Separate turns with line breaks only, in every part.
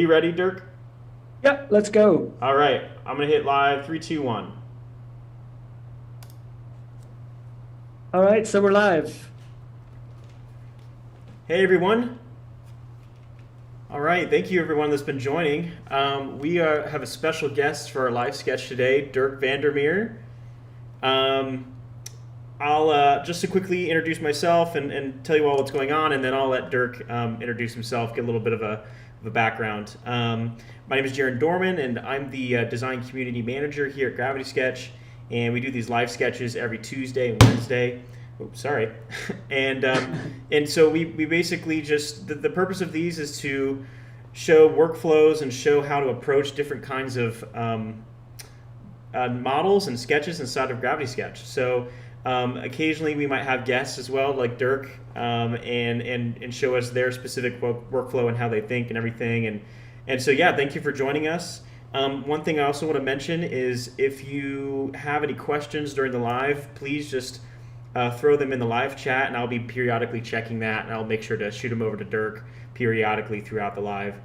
you ready, Dirk?
Yeah, let's go.
All right, I'm gonna hit live. Three, two, one.
All right, so we're live.
Hey, everyone. All right, thank you, everyone that's been joining. We have a special guest for our live sketch today, Durk Van Der Meer. I'll just to quickly introduce myself and tell you all what's going on, and then I'll let Dirk introduce himself, get a little bit of a background. My name is Jaron Dorman, and I'm the design community manager here at Gravity Sketch, and we do these live sketches every Tuesday and Wednesday. Oops, sorry. And so we basically just, the purpose of these is to show workflows and show how to approach different kinds of models and sketches inside of Gravity Sketch. So occasionally we might have guests as well, like Dirk, and show us their specific workflow and how they think and everything. And so, yeah, thank you for joining us. One thing I also want to mention is if you have any questions during the live, please just throw them in the live chat, and I'll be periodically checking that, and I'll make sure to shoot them over to Dirk periodically throughout the live.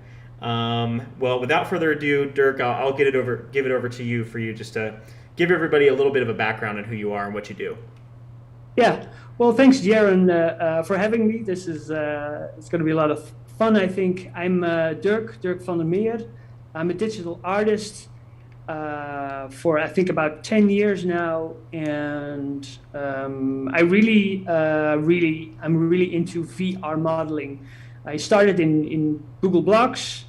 Well, without further ado, Dirk, I'll give it over to you for you just to give everybody a little bit of a background on who you are and what you do.
Yeah, well, thanks, Jaron, for having me. This is it's going to be a lot of fun, I think. I'm Durk Van Der Meer. I'm a digital artist for I think about 10 years now, and I'm really into VR modeling. I started in Google Blocks,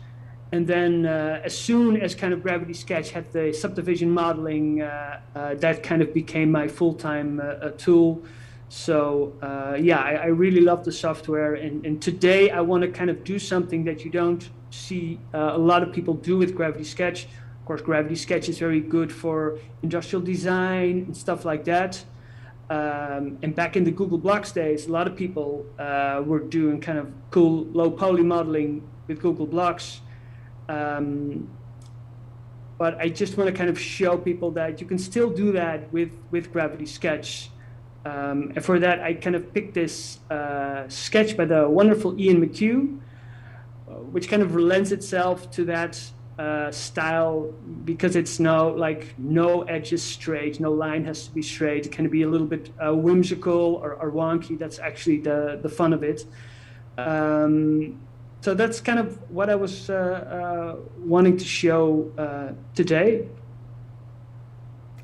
and then as soon as kind of Gravity Sketch had the subdivision modeling, that kind of became my full-time tool. So yeah, I really love the software, and today I want to kind of do something that you don't see a lot of people do with Gravity Sketch. Of course, Gravity Sketch is very good for industrial design and stuff like that. And back in the Google Blocks days, a lot of people were doing kind of cool low poly modeling with Google Blocks. But I just want to kind of show people that you can still do that with Gravity Sketch. And for that, I kind of picked this sketch by the wonderful Ian McQue, which kind of lends itself to that style, because it's no edges straight, no line has to be straight. It can be a little bit whimsical or wonky. That's actually the fun of it. So that's kind of what I was wanting to show today.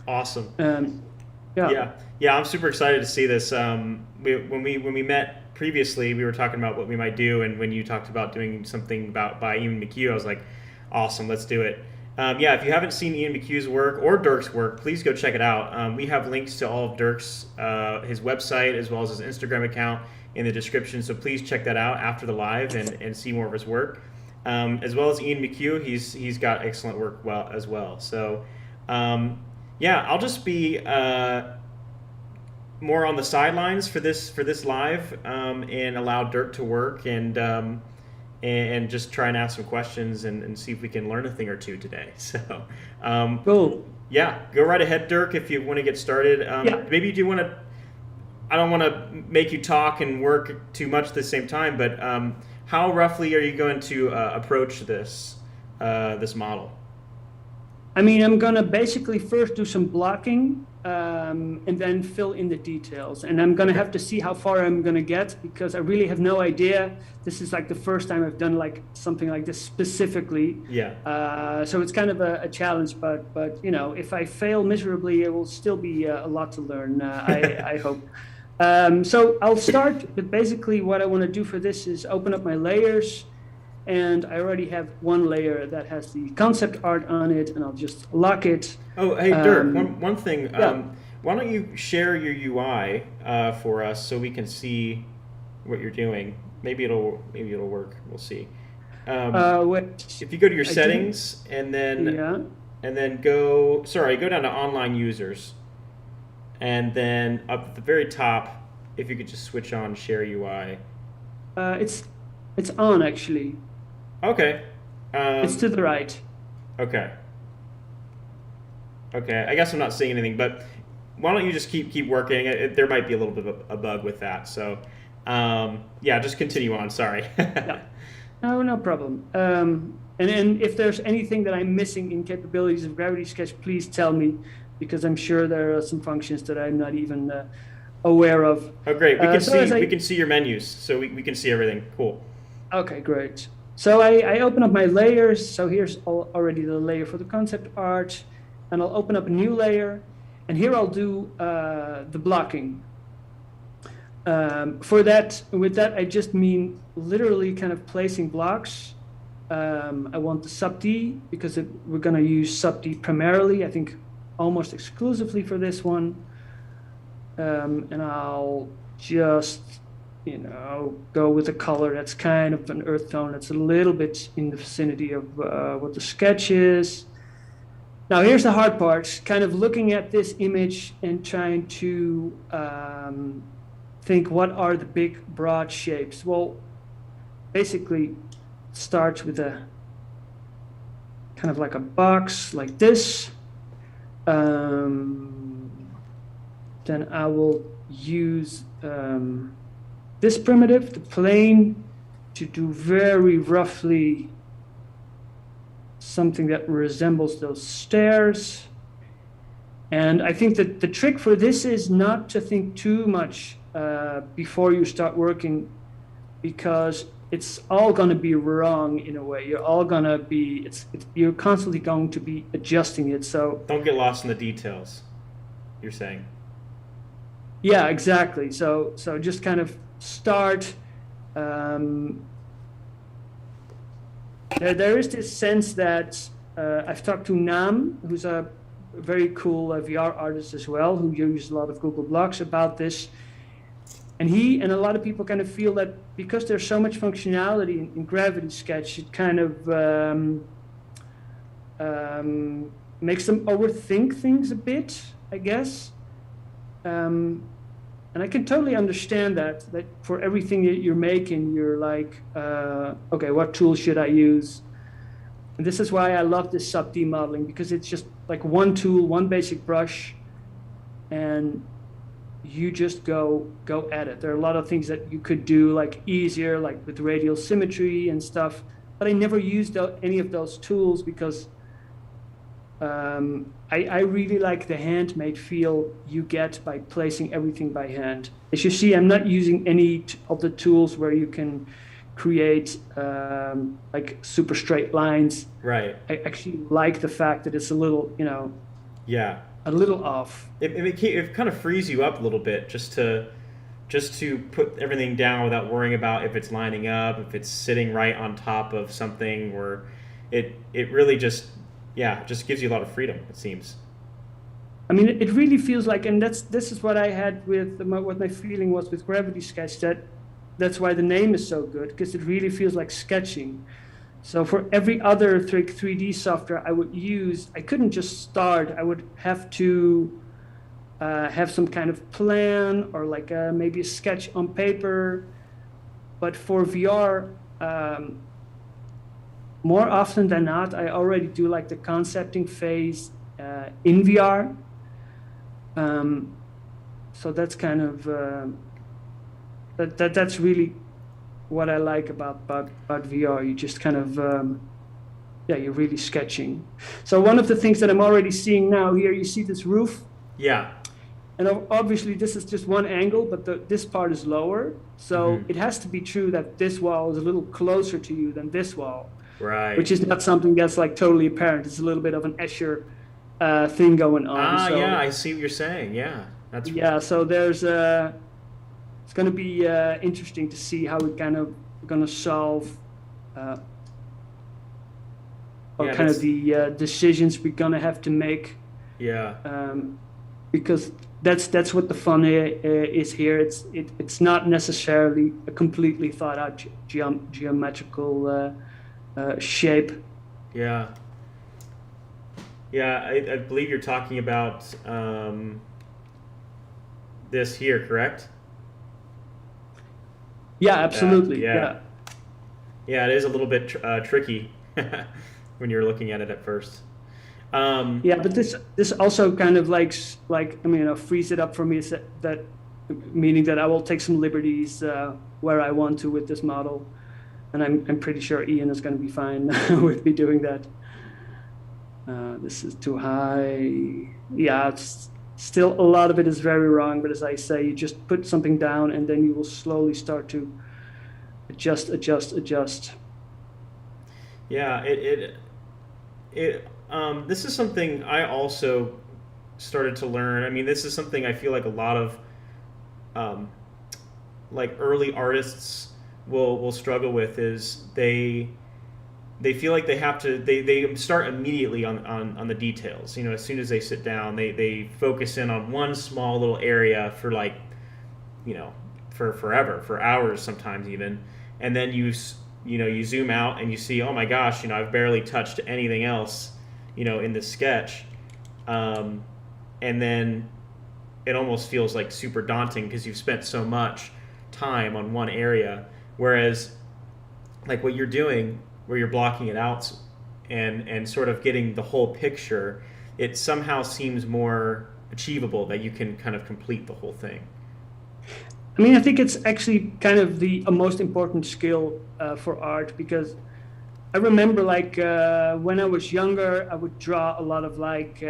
Awesome.
Yeah.
I'm super excited to see this. When we met previously, we were talking about what we might do, and when you talked about doing something by Ian McQue, I was like, awesome, let's do it. Yeah, if you haven't seen Ian McQue's work or Dirk's work, please go check it out. We have links to all of Dirk's his website as well as his Instagram account in the description, so please check that out after the live and see more of his work. As well as Ian McQue, he's got excellent work as well. So yeah, I'll just be more on the sidelines for this live, and allow Dirk to work and just try and ask some questions and see if we can learn a thing or two today. So
Cool.
yeah, go right ahead, Dirk, if you want to get started.
Yeah.
Maybe you do want to, I don't want to make you talk and work too much at the same time, but how roughly are you going to approach this model?
I mean, I'm gonna basically first do some blocking, and then fill in the details. And I'm gonna have to see how far I'm gonna get, because I really have no idea. This is like the first time I've done like something like this specifically.
Yeah.
So it's kind of a challenge, but you know, if I fail miserably, it will still be a lot to learn. I hope. So I'll start, but basically what I want to do for this is open up my layers. And I already have one layer that has the concept art on it, and I'll just lock it.
Oh, hey, Dirk, one thing.
Yeah.
Why don't you share your UI for us so we can see what you're doing? Maybe it'll work. We'll see. If you go to your settings and then go down to online users, and then up at the very top, if you could just switch on share UI.
It's on actually.
Okay.
It's to the right.
Okay. I guess I'm not seeing anything, but why don't you just keep working? There might be a little bit of a bug with that. So, yeah, just continue on. Sorry.
Yeah. No problem. And if there's anything that I'm missing in capabilities of Gravity Sketch, please tell me, because I'm sure there are some functions that I'm not even aware of.
Oh, great. We can
so
we can see your menus, so we can see everything. Cool.
Okay, great. So I open up my layers. So here's already the layer for the concept art, and I'll open up a new layer, and here I'll do the blocking. With that, I just mean literally kind of placing blocks. I want the sub D because we're going to use sub D primarily, I think almost exclusively for this one. And I'll just, go with a color that's kind of an earth tone that's a little bit in the vicinity of what the sketch is. Now here's the hard part, kind of looking at this image and trying to think what are the big broad shapes. Well, basically starts with a kind of like a box like this. Then I will use this primitive, the plane, to do very roughly something that resembles those stairs. And I think that the trick for this is not to think too much before you start working, because it's all going to be wrong in a way. You're all going to be, you're constantly going to be adjusting it. So
don't get lost in the details, you're saying.
Yeah, exactly. So just kind of start. There is this sense that I've talked to Nam, who's a very cool VR artist as well, who uses a lot of Google Blocks about this. And he and a lot of people kind of feel that because there's so much functionality in Gravity Sketch, it kind of makes them overthink things a bit, I guess. And I can totally understand that for everything that you're making, you're like, okay, what tool should I use? And this is why I love this sub-D modeling, because it's just like one tool, one basic brush, and you just go at it. There are a lot of things that you could do like easier, like with radial symmetry and stuff, but I never used any of those tools because I really like the handmade feel you get by placing everything by hand. As you see, I'm not using any of the tools where you can create like super straight lines.
Right.
I actually like the fact that it's a little,
yeah,
a little off.
It kind of frees you up a little bit just to put everything down without worrying about if it's lining up, if it's sitting right on top of something, or it really just gives you a lot of freedom, it seems.
I mean, it really feels like, and this is what I had with what my feeling was with Gravity Sketch. That's why the name is so good, because it really feels like sketching. So for every other 3D software I would use, I couldn't just start. I would have to have some kind of plan or like maybe a sketch on paper. But for VR, more often than not, I already do like the concepting phase in VR. So that's kind of that's really what I like about VR. You just kind of you're really sketching. So one of the things that I'm already seeing now here, you see this roof.
Yeah.
And obviously this is just one angle, but this part is lower. So it has to be true that this wall is a little closer to you than this wall.
Right.
Which is not something that's like totally apparent. It's a little bit of an Escher thing going on.
Yeah, I see what you're saying. Yeah.
So there's it's going to be interesting to see how we're kind of going to solve kind of the decisions we're going to have to make.
Yeah.
Because that's what the fun is here. It's not necessarily a completely thought out geometrical shape.
Yeah. Yeah, I believe you're talking about this here, correct?
Yeah, absolutely.
Yeah, it is a little bit tricky when you're looking at it at first.
Yeah, but this also kind of like frees it up for me. That meaning that I will take some liberties where I want to with this model. and I'm pretty sure Ian is going to be fine with me doing that. This is too high. Yeah, it's still a lot of it is very wrong, but as I say, you just put something down and then you will slowly start to adjust.
Yeah, this is something I also started to learn. I mean, this is something I feel like a lot of like early artists will struggle with is they feel like they have to they start immediately on the details. You know, as soon as they sit down, they focus in on one small little area for like, you know, for forever, for hours sometimes even, and then you zoom out and you see, oh my gosh, you know, I've barely touched anything else, you know, in this sketch, and then it almost feels like super daunting because you've spent so much time on one area, whereas like what you're doing where you're blocking it out and sort of getting the whole picture, it somehow seems more achievable that you can kind of complete the whole thing.
I mean, I think it's actually kind of the most important skill for art, because I remember like when I was younger, I would draw a lot of like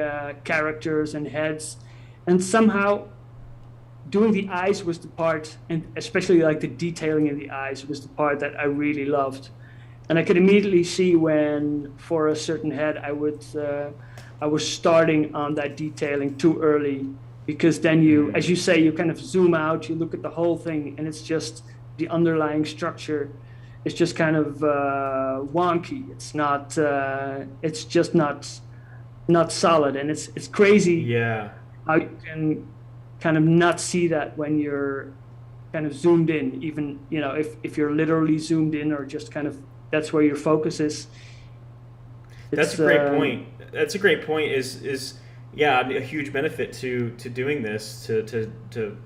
characters and heads, and somehow doing the eyes was the part, and especially like the detailing in the eyes was the part that I really loved. And I could immediately see when, for a certain head, I was starting on that detailing too early, because then you, as you say, you kind of zoom out, you look at the whole thing, and it's just the underlying structure is just kind of wonky. It's not. It's just not solid, and it's crazy.
Yeah.
How you can kind of not see that when you're kind of zoomed in, even, you know, if you're literally zoomed in or just kind of that's where your focus is.
That's a great point. That's a great point. Is yeah, a huge benefit to doing this, to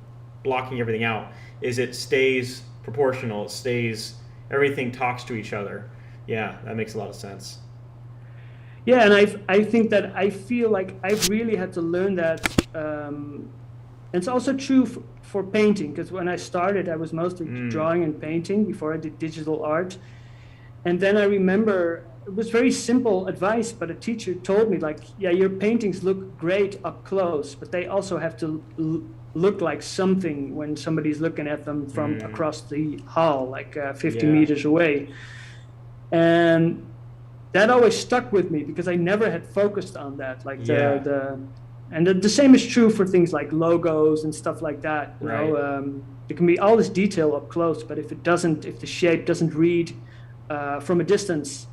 blocking everything out, is it stays proportional. It stays, everything talks to each other. Yeah, that makes a lot of sense.
Yeah, and I think that I feel like I've really had to learn that. And it's also true for painting, because when I started, I was mostly drawing and painting before I did digital art. And then I remember it was very simple advice, but a teacher told me, like, yeah, your paintings look great up close, but they also have to look like something when somebody's looking at them from across the hall, like 50 meters away. And that always stuck with me because I never had focused on that. Like the same is true for things like logos and stuff like that. You know, there can be all this detail up close, but if the shape doesn't read from a distance,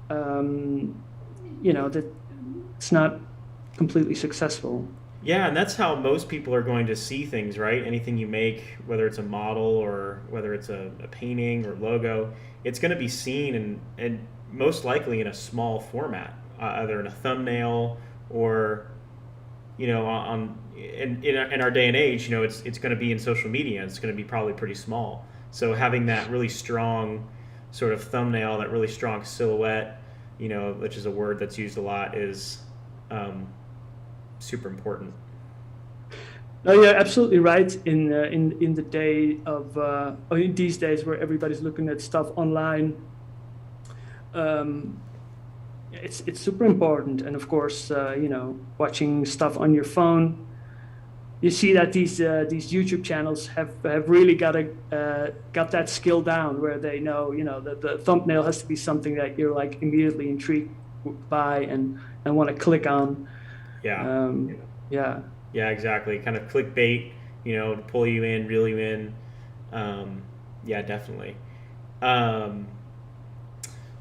you know, that it's not completely successful.
Yeah, and that's how most people are going to see things, right? Anything you make, whether it's a model or whether it's a painting or logo, it's going to be seen and most likely in a small format, either in a thumbnail or, you know, in our day and age, you know, it's going to be in social media. It's going to be probably pretty small. So having that really strong sort of thumbnail, that really strong silhouette, you know, which is a word that's used a lot, is super important.
No, you're absolutely right. In the day of in these days where everybody's looking at stuff online, it's super important. And of course, you know, watching stuff on your phone, you see that these YouTube channels have really got that skill down, where they know, you know, that the thumbnail has to be something that you're like immediately intrigued by and want to click on.
Yeah, exactly. Kind of clickbait, you know, to pull you in, reel you in. Yeah, definitely.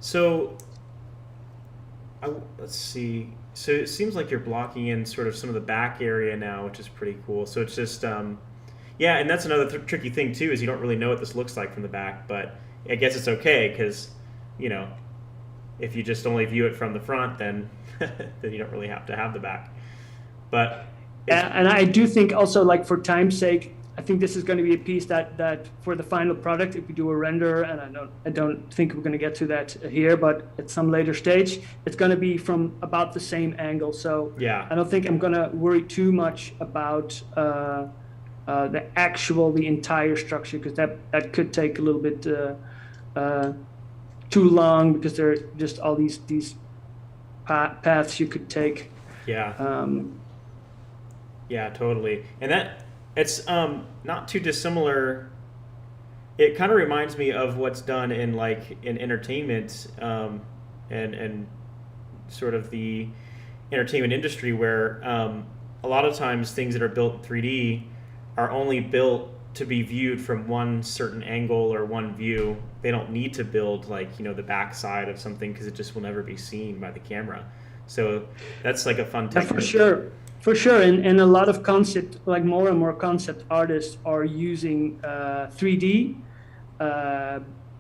So let's see. So it seems like you're blocking in sort of some of the back area now, which is pretty cool. So it's just, yeah, and that's another tricky thing too, is you don't really know what this looks like from the back, but I guess it's okay because, you know, if you just only view it from the front, then then you don't really have to have the back. But
and I do think also, like, for time's sake, I think this is going to be a piece that for the final product, if we do a render, and I don't think we're going to get to that here, but at some later stage, it's going to be from about the same angle. So
yeah,
I don't think I'm going to worry too much about the entire structure, because that could take a little bit too long because there are just all these paths you could take.
Yeah. Yeah, totally. And that it's not too dissimilar. It kind of reminds me of what's done in like in entertainment, and sort of the entertainment industry, where a lot of times things that are built in 3D are only built to be viewed from one certain angle or one view. They don't need to build like, the backside of something because it just will never be seen by the camera. So that's like a fun
Yeah,
technique.
for sure, and a lot of concept, like more and more concept artists are using 3D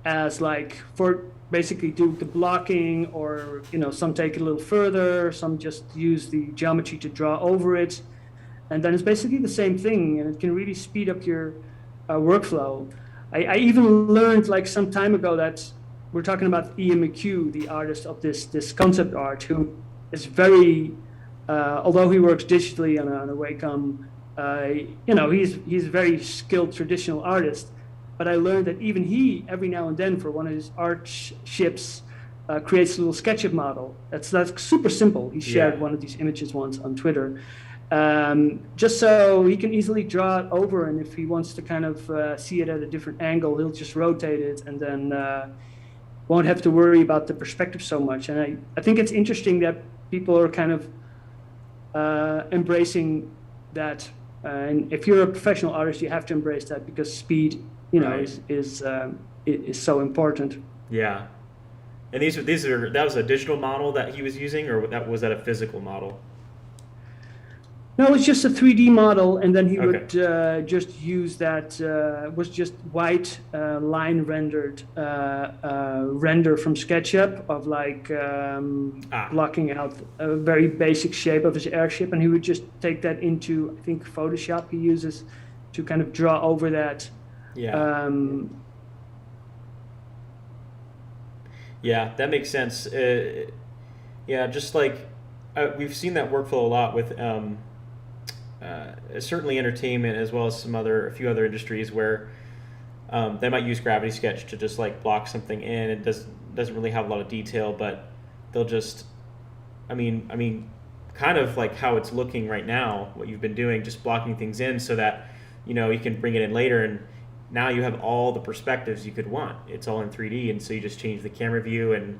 as like for basically do the blocking, or some take it a little further, some just use the geometry to draw over it, and then it's basically the same thing, and it can really speed up your workflow. I even learned like some time ago that we're talking about Ian McQue, the artist of this concept art, who is very although he works digitally on a Wacom, he's a very skilled traditional artist. But I learned that even he, every now and then, for one of his art ships, creates a little SketchUp model. That's super simple. He shared one of these images once on Twitter, just so he can easily draw it over. And if he wants to kind of see it at a different angle, he'll just rotate it, and then won't have to worry about the perspective so much. And I think it's interesting that people are kind of embracing that, and if you're a professional artist, you have to embrace that, because speed,
Right.
is so important.
Yeah. And that was a digital model that he was using, or was that a physical model?
No, it's just a 3D model, and then he
Okay.
would just use that was just white line rendered render from SketchUp of like
Ah,
blocking out a very basic shape of his airship, and he would just take that into, I think, Photoshop he uses to kind of draw over that.
yeah.
Um,
Yeah, that makes sense. Yeah, just like we've seen that workflow a lot with certainly entertainment, as well as a few other industries, where they might use Gravity Sketch to just like block something in. It doesn't really have a lot of detail, but they'll just, I mean, kind of like how it's looking right now, what you've been doing, just blocking things in so that you can bring it in later, and now you have all the perspectives you could want. It's all in 3D, and so you just change the camera view, and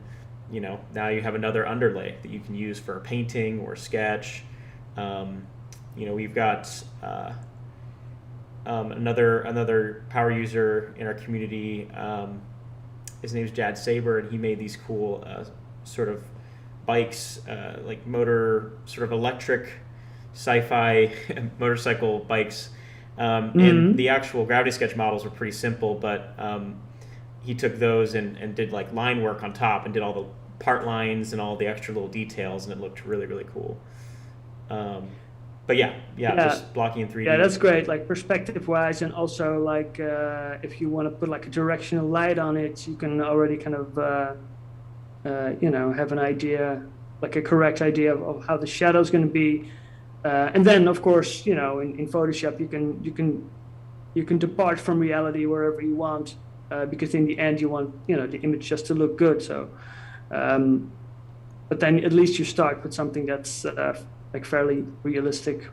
now you have another underlay that you can use for a painting or sketch. We've got another power user in our community. His name's Jad Saber, and he made these cool sort of bikes, like motor, sort of electric sci-fi motorcycle bikes. And the actual Gravity Sketch models were pretty simple, but he took those and did like line work on top, and did all the part lines and all the extra little details, and it looked really, really cool. But yeah, just blocking in 3D.
Yeah, that's great. Like perspective-wise, and also like if you want to put like a directional light on it, you can already kind of have an idea, like a correct idea of how the shadow is going to be. And then, of course, in Photoshop, you can depart from reality wherever you want, because in the end, you want the image just to look good. So, but then at least you start with something that's like fairly realistic.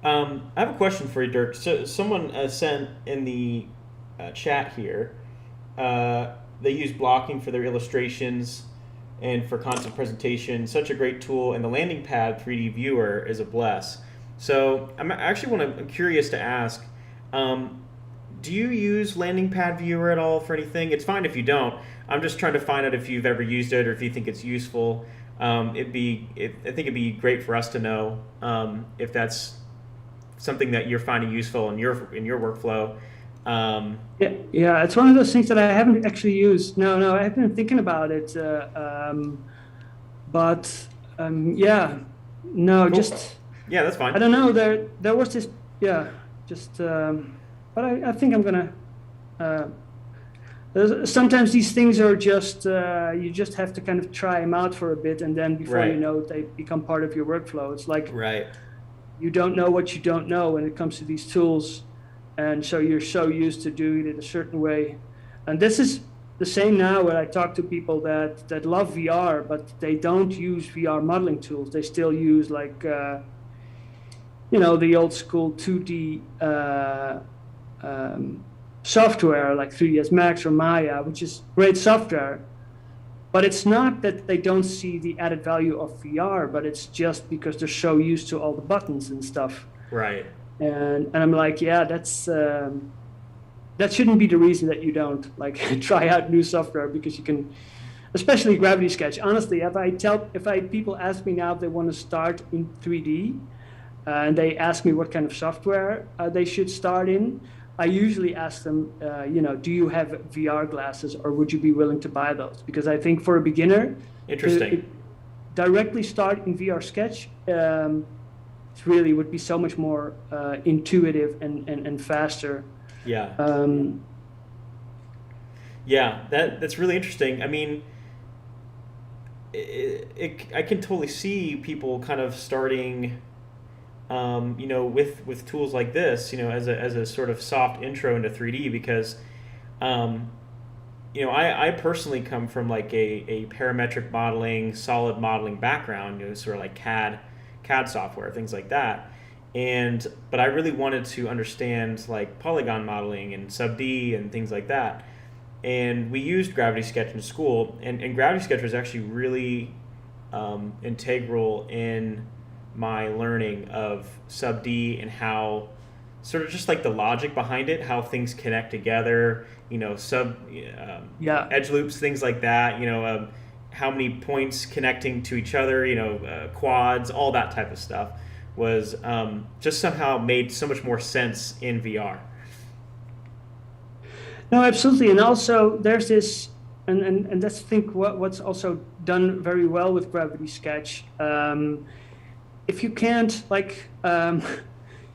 I have a question for you, Dirk. So someone sent in the chat here. They use blocking for their illustrations and for content presentation. Such a great tool, and the landing pad 3D viewer is a bless. So I'm curious to ask, do you use landing pad viewer at all for anything? It's fine if you don't. I'm just trying to find out if you've ever used it or if you think it's useful. I think it'd be great for us to know if that's something that you're finding useful in your workflow.
Yeah, it's one of those things that I haven't actually used. No, I've been thinking about it, but yeah, no,
Cool.
just
Yeah, that's fine.
I don't know. There was this, yeah, just, but I think I'm gonna. Sometimes these things are just you just have to kind of try them out for a bit, and then before
Right.
you know it, they become part of your workflow. It's like
Right.
you don't know what you don't know when it comes to these tools, and so you're so used to doing it a certain way. And this is the same now when I talk to people that love VR, but they don't use VR modeling tools. They still use like, the old school 2D software like 3ds Max or Maya, which is great software. But it's not that they don't see the added value of VR, but it's just because they're so used to all the buttons and stuff.
Right.
And I'm like, yeah, that shouldn't be the reason that you don't like try out new software, because you can, especially Gravity Sketch. Honestly, if people ask me now if they want to start in 3D, and they ask me what kind of software they should start in, I usually ask them, do you have VR glasses, or would you be willing to buy those? Because I think for a beginner,
Interesting.
directly start in VR Sketch, it really would be so much more intuitive and faster.
Yeah. Yeah, that's really interesting. I mean, I can totally see people kind of starting, with tools like this, as a sort of soft intro into 3D, because, I personally come from like a parametric modeling, solid modeling background, sort of like CAD software, things like that. But I really wanted to understand like polygon modeling and sub-D and things like that. And we used Gravity Sketch in school, and Gravity Sketch was actually really integral in my learning of sub-D and how sort of just like the logic behind it, how things connect together, edge loops, things like that, how many points connecting to each other, quads, all that type of stuff was just somehow made so much more sense in VR.
No, absolutely. And also there's this, and that's I think what's also done very well with Gravity Sketch. If you can't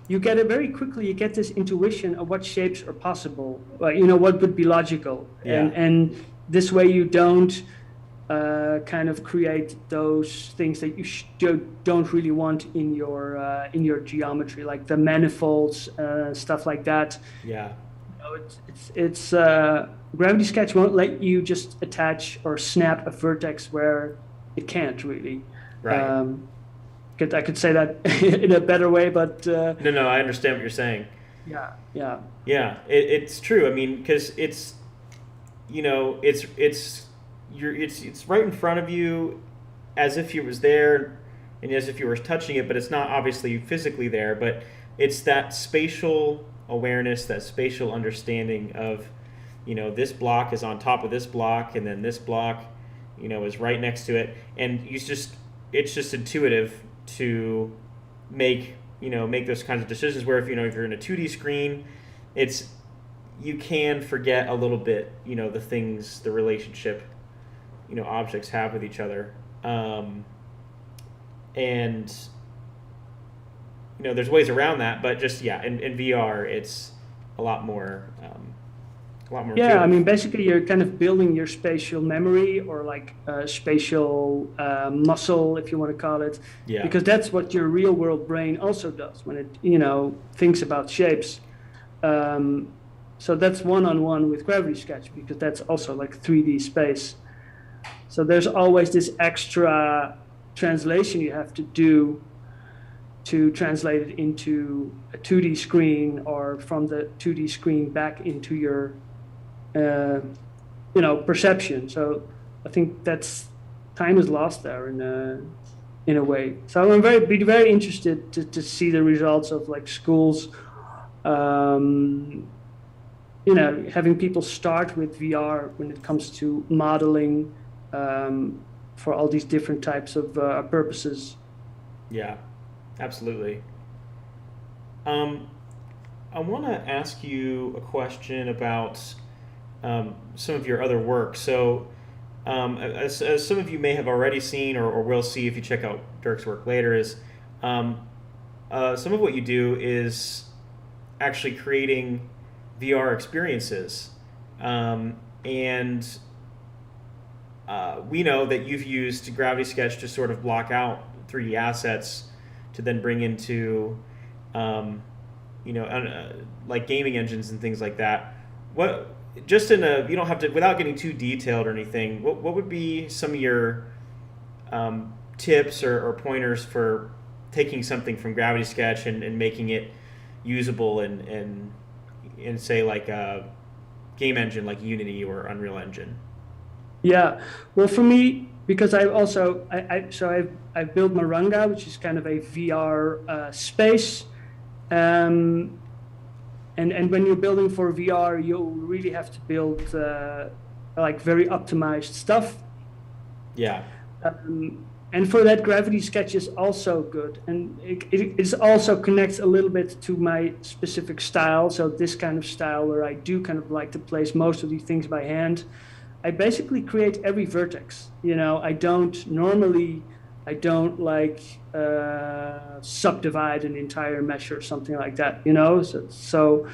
you get it very quickly. You get this intuition of what shapes are possible. What would be logical,
Yeah.
and this way you don't kind of create those things that you don't really want in your geometry, like the manifolds, stuff like that.
Yeah.
It's Gravity Sketch won't let you just attach or snap a vertex where it can't really.
Right.
I could say that in a better way, but
No, I understand what you're saying.
yeah.
Yeah, it's true. I mean, because it's right in front of you, as if you was there, and as if you were touching it, but it's not obviously physically there. But it's that spatial awareness, that spatial understanding of, this block is on top of this block, and then this block, is right next to it, and it's just intuitive to make those kinds of decisions. Where if you're in a 2D screen, you can forget a little bit, the relationship, objects have with each other, and there's ways around that, but just in VR it's a lot more
Yeah,
intuitive.
I mean, basically, you're kind of building your spatial memory, or like spatial muscle, if you want to call it.
Yeah.
Because that's what your real world brain also does when it, thinks about shapes. So that's one-on-one with Gravity Sketch, because that's also like 3D space. So there's always this extra translation you have to do to translate it into a 2D screen, or from the 2D screen back into your perception. So I think that's time is lost there in a way. So I'm very interested to see the results of like schools, having people start with VR when it comes to modeling for all these different types of purposes.
Yeah, absolutely. I want to ask you a question about some of your other work. So, as some of you may have already seen, or will see if you check out Durk's work later, is some of what you do is actually creating VR experiences. And we know that you've used Gravity Sketch to sort of block out 3D assets to then bring into like gaming engines and things like that. just in a, you don't have to, without getting too detailed or anything, what would be some of your tips or pointers for taking something from Gravity Sketch and making it usable in say like a game engine like Unity or Unreal Engine?
Yeah, well, for me, because I also I've built Maranga, which is kind of a VR space, um, and when you're building for VR, you really have to build like very optimized stuff.
Yeah.
And for that, Gravity Sketch is also good, and it also connects a little bit to my specific style. So this kind of style where I do kind of like to place most of these things by hand. I basically create every vertex. You know, I don't like subdivide an entire mesh or something like that. You know, so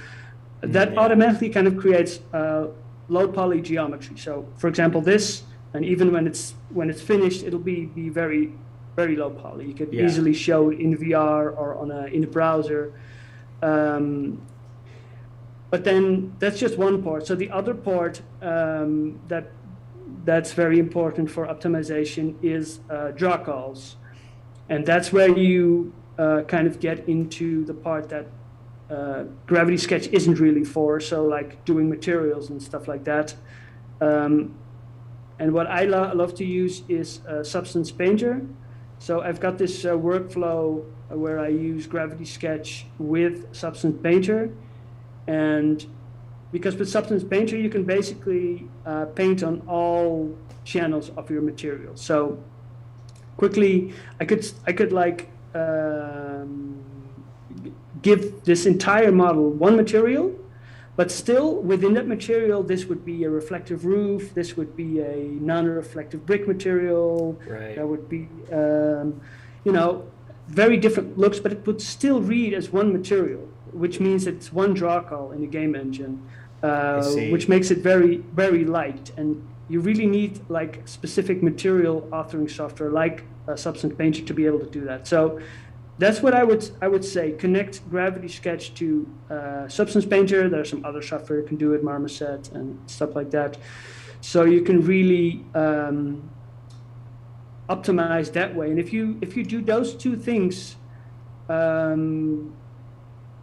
that
Yeah.
automatically kind of creates low poly geometry. So, for example, this, and even when it's finished, it'll be very very low poly. You could
Yeah.
easily show it in VR or in a browser. But then that's just one part. So the other part that's very important for optimization is draw calls, and that's where you kind of get into the part that Gravity Sketch isn't really for. So like doing materials and stuff like that. And what I love to use is Substance Painter. So I've got this workflow where I use Gravity Sketch with Substance Painter. And because with Substance Painter, you can basically paint on all channels of your material. So quickly, I could like give this entire model one material, but still within that material, this would be a reflective roof. This would be a non-reflective brick material.
Right.
There would be, you know, very different looks, but it would still read as one material, which means it's one draw call in the game engine, which makes it very, very light. And you really need like specific material authoring software like Substance Painter to be able to do that. So that's what I would say. Connect Gravity Sketch to Substance Painter. There's some other software you can do it, Marmoset and stuff like that. So you can really optimize that way. And if you do those two things,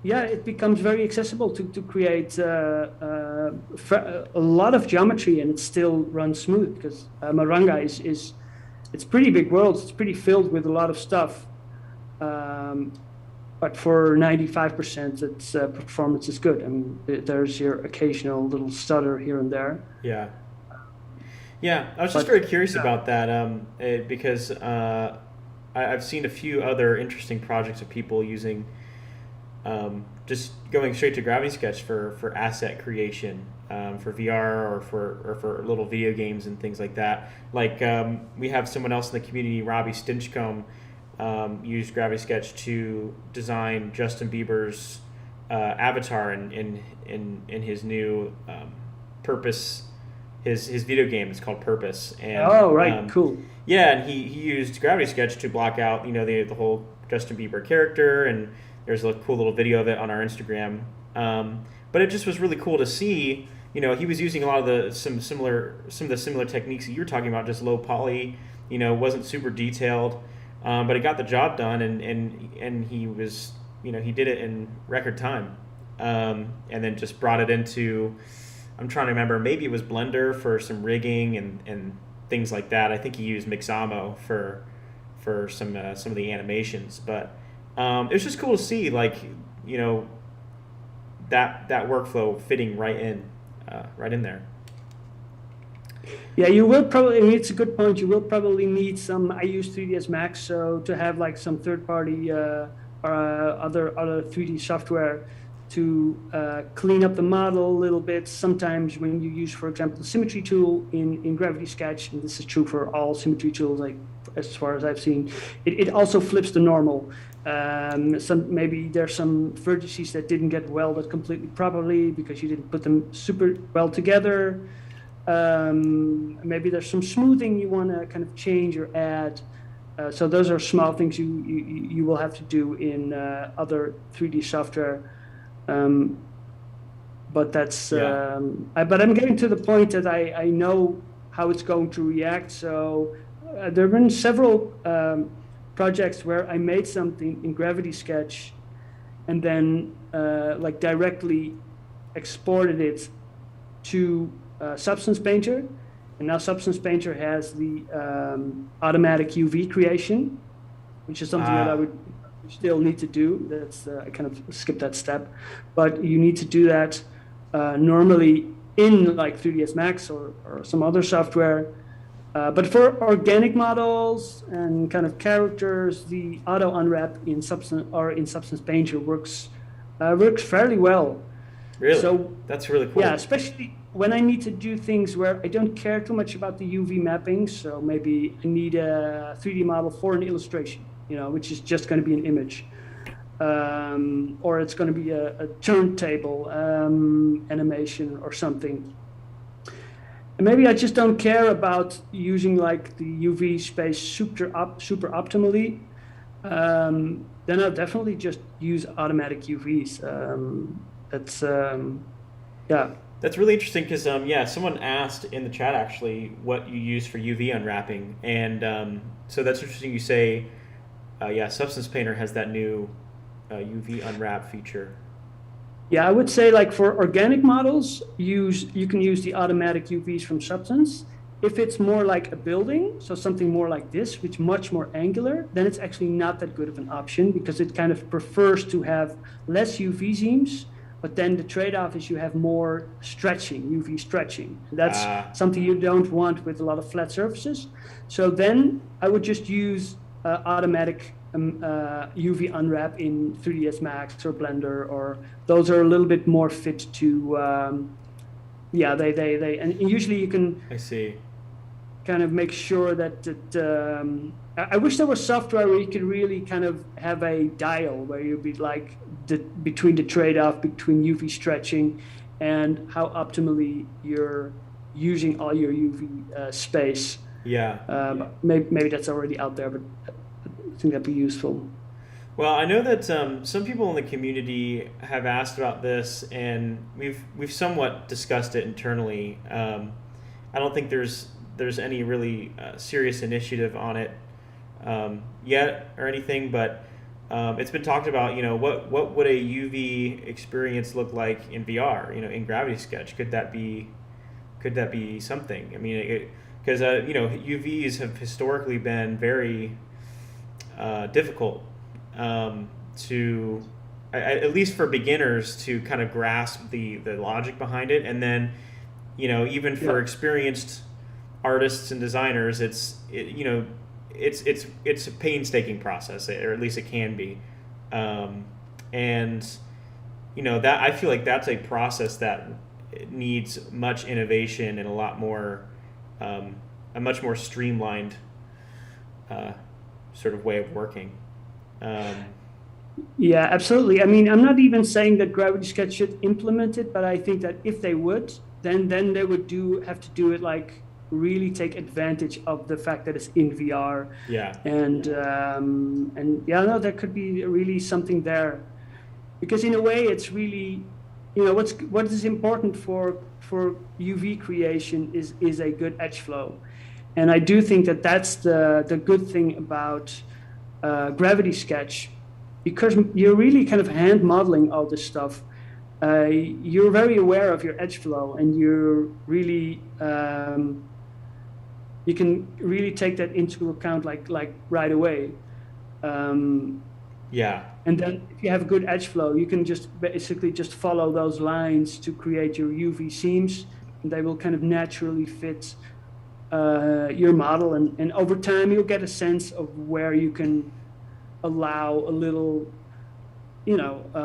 yeah, it becomes very accessible to create a lot of geometry, and it still runs smooth because Maranga is it's pretty big world. It's pretty filled with a lot of stuff. But for 95%, its performance is good. I mean, there's your occasional little stutter here and there.
Yeah. Yeah, I was just very curious about that because I've seen a few other interesting projects of people using just going straight to Gravity Sketch for asset creation, for VR or for little video games and things like that. Like we have someone else in the community, Robbie Stinchcomb, used Gravity Sketch to design Justin Bieber's avatar in his new Purpose. His video game is called Purpose. And,
cool.
Yeah, and he used Gravity Sketch to block out the whole Justin Bieber character, and there's a cool little video of it on our Instagram. But it just was really cool to see. He was using a lot of some of the similar techniques that you were talking about, just low poly. Wasn't super detailed, but it got the job done, and he was he did it in record time, and then just brought it into. I'm trying to remember. Maybe it was Blender for some rigging and things like that. I think he used Mixamo for some of the animations, but it was just cool to see that workflow fitting right in there.
Yeah, you will probably. I mean, it's a good point. You will probably need some. I use 3ds Max, so to have like some third-party or other 3D software to clean up the model a little bit. Sometimes when you use, for example, the symmetry tool in Gravity Sketch, and this is true for all symmetry tools, like as far as I've seen, it also flips the normal. Maybe there's some vertices that didn't get welded completely properly because you didn't put them super well together. Maybe there's some smoothing you want to kind of change or add. So those are small things you will have to do in other 3D software. but that's
Yeah.
but I'm getting to the point that I know how it's going to react. So there have been several projects where I made something in Gravity Sketch and then like directly exported it to Substance Painter, and now Substance Painter has the automatic UV creation, which is something that I
Ah,
would still need to do. That's I kind of skipped that step, but you need to do that normally in like 3ds Max or some other software. But for organic models and kind of characters, the auto unwrap in Substance Painter works fairly well.
really?
So
That's really
yeah,
cool.
especially when I need to do things where I don't care too much about the UV mapping. So maybe I need a 3D model for an illustration, which is just going to be an image. Or it's going to be a turntable animation or something. And maybe I just don't care about using like the UV space super optimally. Then I'll definitely just use automatic UVs. That's yeah.
That's really interesting because yeah, someone asked in the chat actually what you use for UV unwrapping, and so that's interesting. You say, yeah, Substance Painter has that new UV unwrap feature.
Yeah, I would say like for organic models, you can use the automatic UVs from Substance. If it's more like a building, so something more like this, which much more angular, then it's actually not that good of an option because it kind of prefers to have less UV seams, but then the trade-off is you have more stretching, UV stretching. That's
Ah,
something you don't want with a lot of flat surfaces. So then I would just use automatic UV unwrap in 3ds Max or Blender, or those are a little bit more fit to, yeah, and usually you can
I see.
kind of make sure that I wish there was software where you could really kind of have a dial where you'd be like between the trade-off between UV stretching and how optimally you're using all your UV space.
Yeah.
Maybe that's already out there, but I think that'd be useful.
Well, I know that some people in the community have asked about this, and we've somewhat discussed it internally. I don't think there's any really serious initiative on it yet or anything, but it's been talked about. What would a UV experience look like in VR? In Gravity Sketch, could that be something? I mean, because UVs have historically been very difficult to, at least for beginners, to kind of grasp the logic behind it, and then even for
Yeah.
experienced artists and designers, it's a painstaking process, or at least it can be, and that I feel like that's a process that needs much innovation and a much more streamlined uh, sort of way of working. Um,
Yeah, absolutely. I mean, I'm not even saying that Gravity Sketch should implement it, but I think that if they would, then they would have to do it like really take advantage of the fact that it's in VR,
yeah,
and yeah, no, there could be really something there, because in a way, it's really, what is important for UV creation is a good edge flow, and I do think that that's the good thing about Gravity Sketch, because you're really kind of hand modeling all this stuff. You're very aware of your edge flow, and you're really you can really take that into account like right away. Um,
yeah,
and then if you have a good edge flow, you can just basically just follow those lines to create your UV seams, and they will kind of naturally fit your model. And over time, you'll get a sense of where you can allow a little,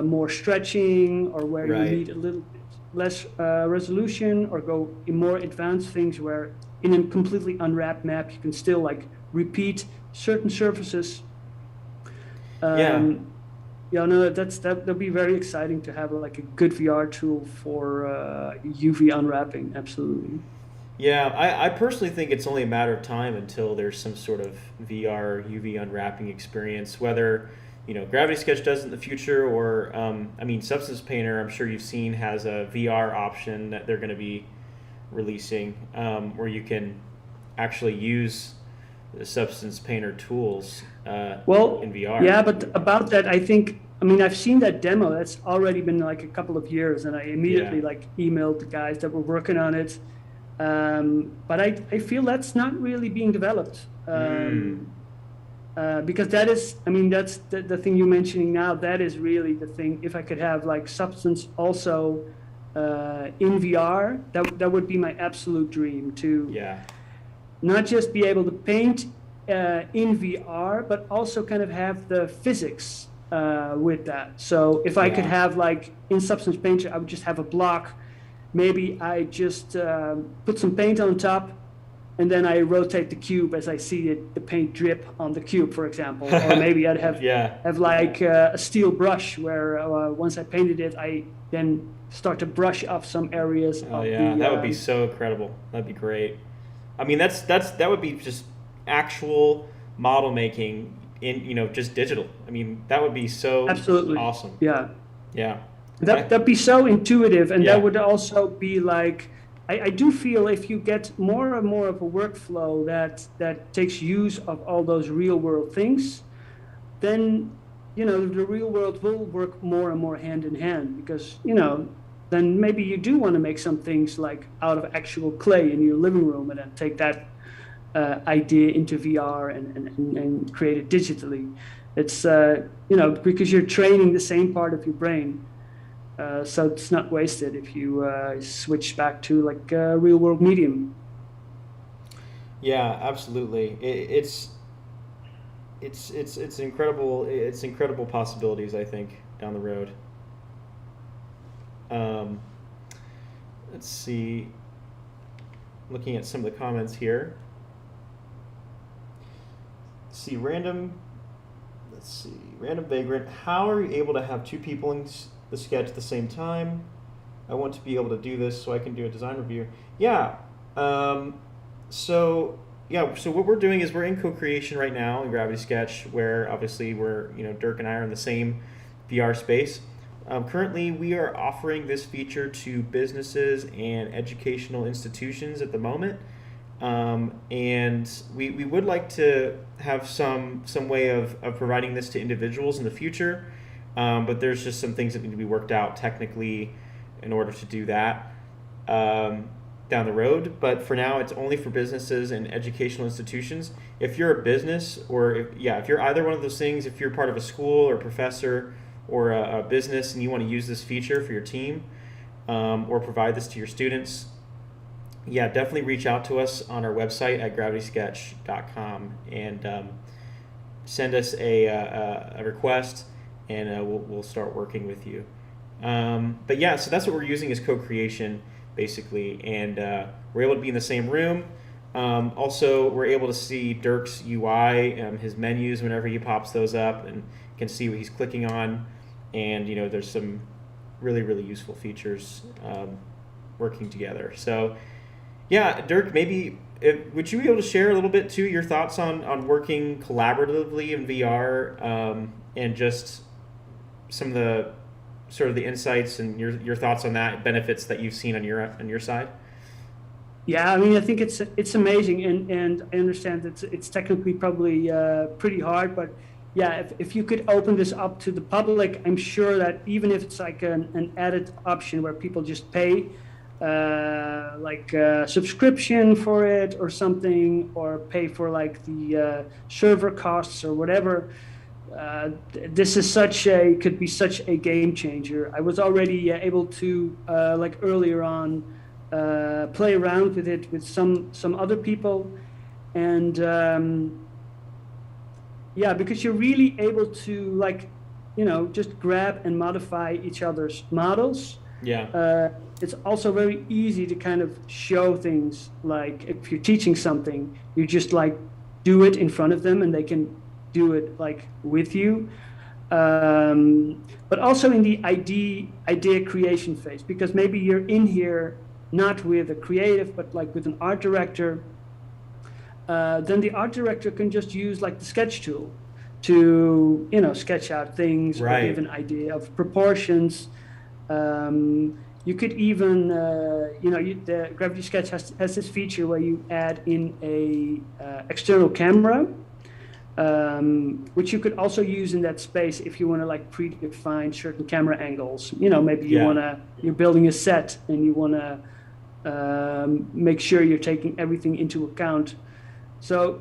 more stretching, or where you
right.
need a little bit less resolution, or go in more advanced things where in a completely unwrapped map, you can still like repeat certain surfaces.
Yeah,
Yeah, no, that'd be very exciting to have like a good VR tool for UV unwrapping. Absolutely.
yeah. I personally think it's only a matter of time until there's some sort of VR UV unwrapping experience. Whether Gravity Sketch does in the future, or I mean, Substance Painter, I'm sure you've seen, has a VR option that they're going to be releasing, where you can actually use the Substance Painter tools in VR.
Yeah, but about that, I mean, I've seen that demo. That's already been like a couple of years, and I immediately like emailed the guys that were working on it. But I feel that's not really being developed. Because that is, I mean, that's the thing you're mentioning now. That is really the thing. If I could have like Substance also in VR, that would be my absolute dream to not just be able to paint in VR, but also kind of have the physics with that. So if I could have like in Substance Painter, I would just have a block. Maybe I just put some paint on top, and then I rotate the cube as I see the paint drip on the cube, for example. Or maybe I'd have like a steel brush where once I painted it, I then start to brush off some areas.
That would be so incredible. That'd be great. I mean, that would be just actual model making in just digital. I mean, that would be so
absolutely
awesome.
Yeah.
Okay.
That'd be so intuitive, and that would also be like, I do feel if you get more and more of a workflow that takes use of all those real world things, then the real world will work more and more hand in hand, because then maybe you do want to make some things like out of actual clay in your living room, and then take that idea into VR and create it digitally. It's because you're training the same part of your brain. So it's not wasted if you switch back to like a real world medium.
Yeah, absolutely. It's incredible. It's incredible possibilities, I think, down the road. Let's see. Looking at some of the comments here. Random Vagrant. How are you able to have two people in the sketch at the same time? I want to be able to do this so I can do a design review. So what we're doing is we're in co-creation right now in Gravity Sketch, where obviously we're, Durk and I are in the same VR space. Currently, we are offering this feature to businesses and educational institutions at the moment. And we would like to have some way of providing this to individuals in the future. But there's just some things that need to be worked out technically in order to do that down the road. But for now, it's only for businesses and educational institutions. If you're a business, or if you're either one of those things, if you're part of a school or professor or a business and you want to use this feature for your team or provide this to your students, definitely reach out to us on our website at gravitysketch.com and send us a request, and we'll start working with you. So that's what we're using as co-creation, basically, and we're able to be in the same room. Also, we're able to see Durk's UI, his menus whenever he pops those up, and can see what he's clicking on, and there's some really, really useful features working together. So Durk, maybe would you be able to share a little bit too your thoughts on working collaboratively in VR, and just some of the sort of the insights and your thoughts on that, benefits that you've seen on your side?
Yeah, I mean, I think it's amazing, and I understand that it's technically probably pretty hard, but if you could open this up to the public, I'm sure that even if it's like an added option where people just pay like a subscription for it or something, or pay for like the server costs or whatever, this is could be such a game changer. I was already able to like earlier on play around with it with some other people, and because you're really able to like just grab and modify each other's models. It's also very easy to kind of show things, like if you're teaching something, you just like do it in front of them and they can do it like with you. But also in the idea creation phase, because maybe you're in here not with a creative, but like with an art director, then the art director can just use like the sketch tool. to, sketch out things or
Right.
give an idea of proportions. You could even, the Gravity Sketch has this feature where you add in a external camera, which you could also use in that space if you want to like predefine certain camera angles. Maybe
Yeah.
you're building a set and you want to make sure you're taking everything into account. So,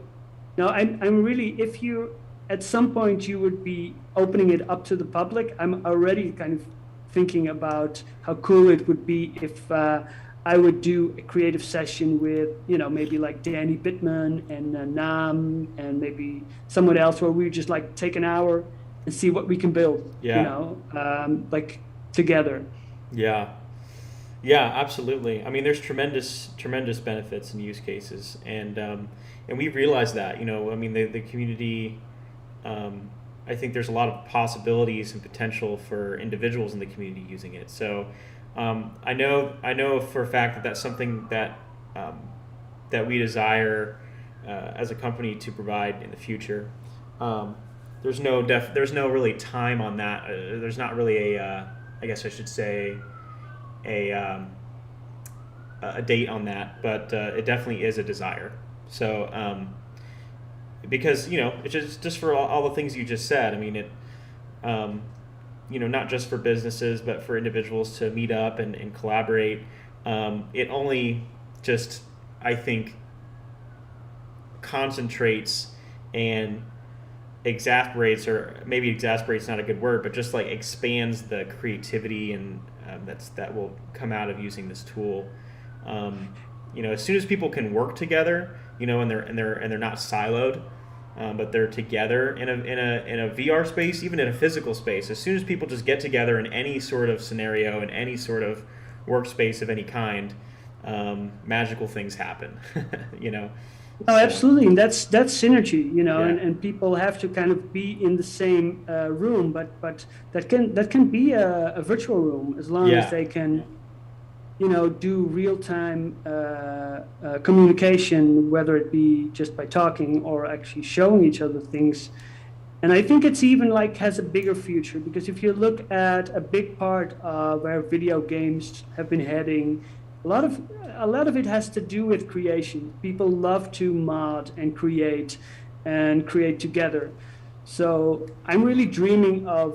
I'm really, if you at some point you would be opening it up to the public, I'm already kind of thinking about how cool it would be if I would do a creative session with, maybe like Danny Bittman and Nam and maybe someone else, where we just like take an hour and see what we can build,
Yeah.
like together.
Yeah. Yeah, absolutely. I mean, there's tremendous benefits and use cases, and we realize that. I mean, the community. I think there's a lot of possibilities and potential for individuals in the community using it. So, I know for a fact that that's something that we desire as a company to provide in the future. There's no really time on that. There's not really I guess I should say a a date on that, but it definitely is a desire. So because it's just for all the things you just said. I mean um, not just for businesses but for individuals to meet up and collaborate. It only just, I think, concentrates and exasperates not a good word, but just like expands the creativity and that will come out of using this tool. As soon as people can work together, and they're not siloed, but they're together in a VR space, even in a physical space. As soon as people just get together in any sort of scenario, in any sort of workspace of any kind, magical things happen.
No,
So
absolutely, and that's synergy,
yeah,
and people have to kind of be in the same room, but that can be a virtual room as long as
yeah,
they can, do real time communication, whether it be just by talking or actually showing each other things. And I think it's even like has a bigger future, because if you look at a big part of where video games have been heading, a lot of a lot of it has to do with creation. People love to mod and create together. So I'm really dreaming of.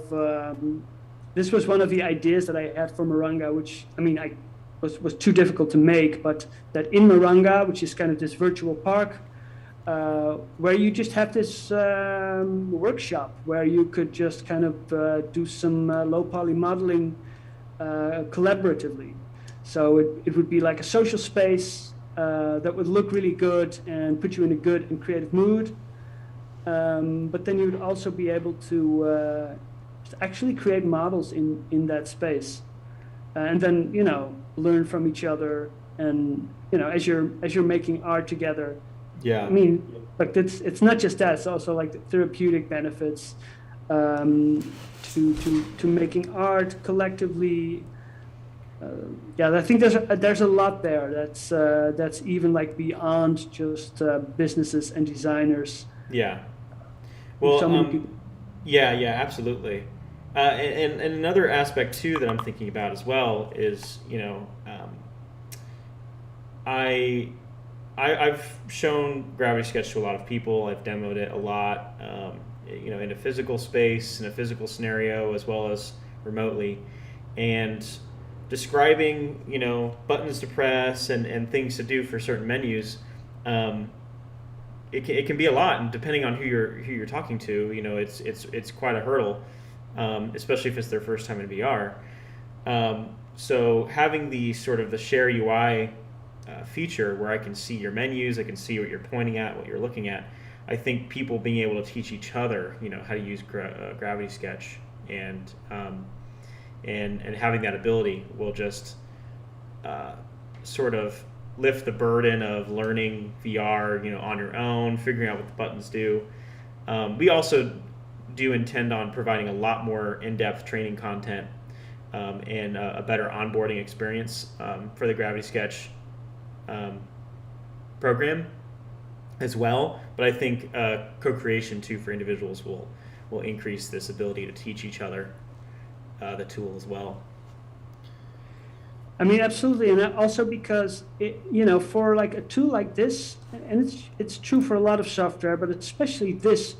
This was one of the ideas that I had for Moringa, which I mean, I was too difficult to make, but that in Moringa, which is kind of this virtual park, where you just have this workshop where you could just kind of do some low poly modeling collaboratively. So it would be like a social space that would look really good and put you in a good and creative mood. But then you would also be able to actually create models in that space, and then learn from each other. And as you're making art together, I
yeah.
mean, like it's not just that; it's also like the therapeutic benefits to making art collectively. Yeah, I think there's a lot there that's even like beyond just businesses and designers.
Yeah.
With
Well,
so many people.
yeah, absolutely. And another aspect too that I'm thinking about as well is, I, I've shown Gravity Sketch to a lot of people. I've demoed it a lot, in a physical space, in a physical scenario, as well as remotely, and describing, buttons to press and things to do for certain menus. Um, it can be a lot, and depending on who you're talking to, it's quite a hurdle, especially if it's their first time in VR. So having the sort of the share UI feature where I can see your menus, I can see what you're pointing at, what you're looking at. I think people being able to teach each other, how to use Gravity Sketch and having that ability will just sort of lift the burden of learning VR, on your own, figuring out what the buttons do. We also do intend on providing a lot more in-depth training content and a better onboarding experience for the Gravity Sketch program. as well. But I think co-creation too for individuals will increase this ability to teach each other the tool as well.
I mean, absolutely, and also because for like a tool like this, and it's true for a lot of software, but especially this,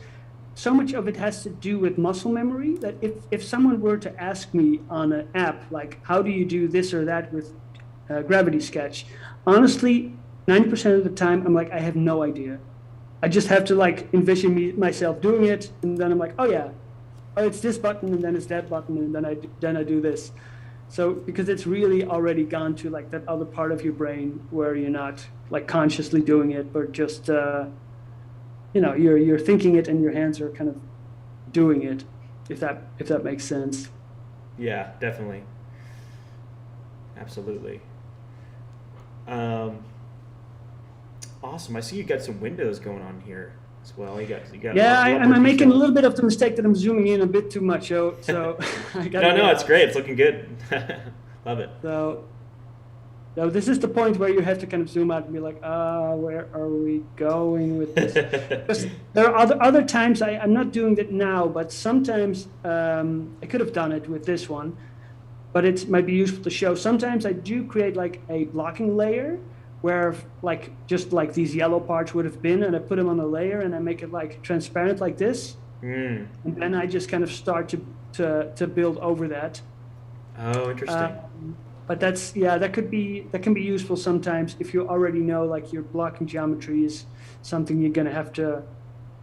so much of it has to do with muscle memory that if someone were to ask me on an app like how do you do this or that with Gravity Sketch, honestly, 90% of the time I'm like I have no idea. I just have to like envision myself doing it, and then I'm like, oh yeah, oh it's this button, and then it's that button, and then I do this. So because it's really already gone to like that other part of your brain where you're not like consciously doing it, but just you're thinking it and your hands are kind of doing it, if that makes sense.
Yeah, definitely, absolutely. Awesome. I see you got some windows going on here as well. You got.
Yeah, I'm making a little bit of the mistake that I'm zooming in a bit too much. So I got.
No, it's great. It's looking good. Love it.
So this is the point where you have to kind of zoom out and be like, where are we going with this? Because there are other times I'm not doing that now, but sometimes I could have done it with this one, but it might be useful to show. Sometimes I do create like a blocking layer where like just like these yellow parts would have been, and I put them on a layer and I make it like transparent like this, and then I just kind of start to build over that.
Oh, interesting.
But that can be useful sometimes if you already know like your blocking geometry is something you're gonna have to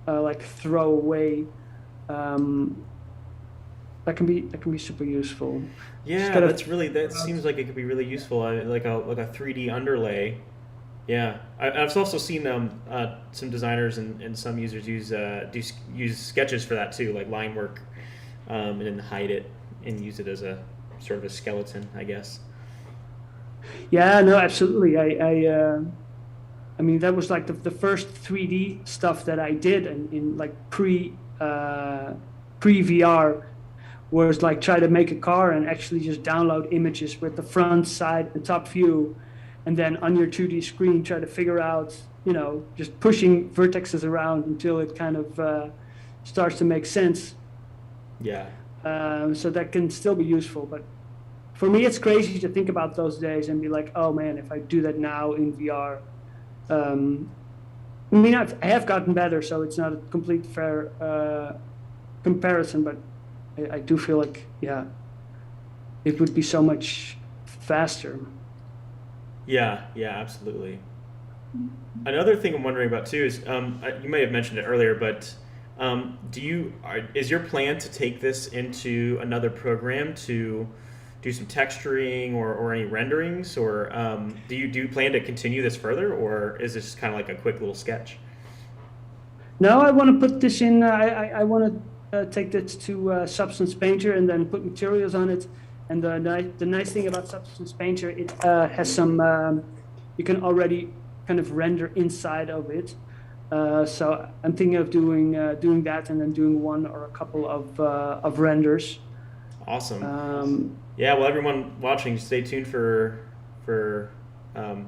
like throw away. That can be super useful.
Yeah, that seems like it could be really useful. Like a 3D underlay. Yeah, I've also seen some designers and some users use sketches for that too, like line work, and then hide it and use it as a sort of a skeleton, I guess.
Yeah, no, absolutely. I mean that was like the first 3D stuff that I did in like pre VR was like try to make a car and actually just download images with the front, side, and top view, and then on your 2D screen try to figure out, just pushing vertices around until it kind of starts to make sense.
Yeah.
So that can still be useful, but for me it's crazy to think about those days and be like, oh man, if I do that now in VR. I mean, I have gotten better, so it's not a complete fair comparison, but I do feel like, yeah, it would be so much faster.
Yeah, absolutely. Another thing I'm wondering about too is, you may have mentioned it earlier, but is your plan to take this into another program to do some texturing or any renderings, or do you plan to continue this further, or is this kind of like a quick little sketch?
No, I want to put this in. I want to take this to Substance Painter and then put materials on it. And the nice thing about Substance Painter, it has some. You can already kind of render inside of it. So I'm thinking of doing that and then doing one or a couple of renders.
Awesome. Yeah. Well, everyone watching, stay tuned for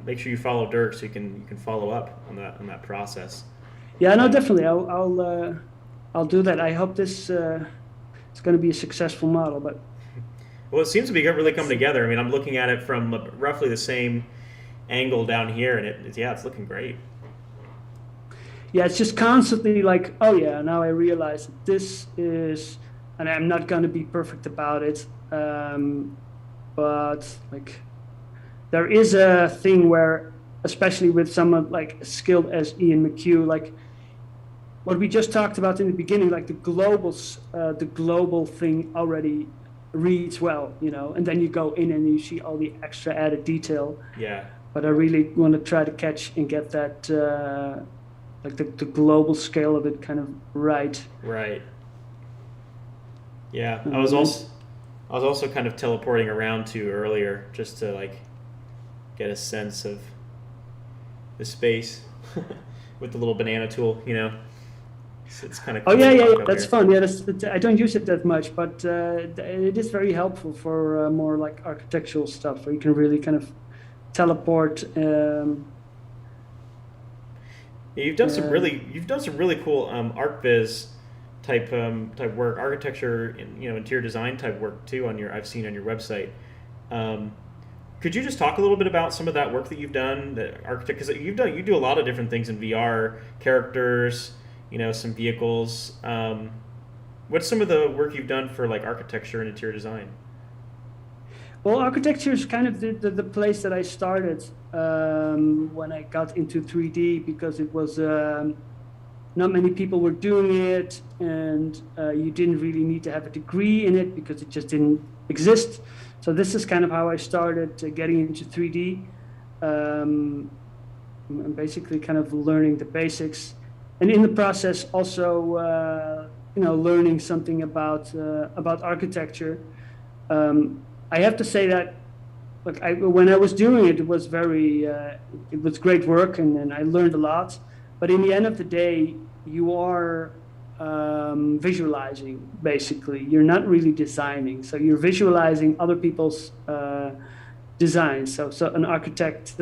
make sure you follow Durk so you can follow up on that process.
Yeah. No, definitely. I'll do that. I hope this is going to be a successful model, but.
Well, it seems to be really come together. I mean, I'm looking at it from roughly the same angle down here, and it's looking great.
Yeah, it's just constantly like, oh yeah, now I realize this is, and I'm not going to be perfect about it, but like, there is a thing where, especially with someone like as skilled as Ian McQue, like what we just talked about in the beginning, like the global thing already reads well, and then you go in and you see all the extra added detail.
Yeah.
But I really want to try to catch and get that, like the global scale of it kind of right.
Right. Yeah, I was also kind of teleporting around too earlier just to like get a sense of the space with the little banana tool, It's kind of cool.
Oh yeah, that's fun. Yeah, I don't use it that much, but it is very helpful for more like architectural stuff, where you can really kind of teleport.
Yeah, you've done some
Uh,
really cool art viz type work, architecture, and, interior design type work too. I've seen on your website. Um, could you just talk a little bit about some of that work that you've done, the architect? Because you do a lot of different things in VR, characters, some vehicles. What's some of the work you've done for like architecture and interior design?
well, architecture is kind of the place that I started when I got into 3D because it was not many people were doing it, and you didn't really need to have a degree in it because it just didn't exist. So this is kind of how I started getting into 3D, and basically kind of learning the basics, and in the process also learning something about architecture. I have to say that, look, when I was doing it, it was it was great work, and I learned a lot. But in the end of the day, you are visualizing, basically. You're not really designing. So you're visualizing other people's designs. So an architect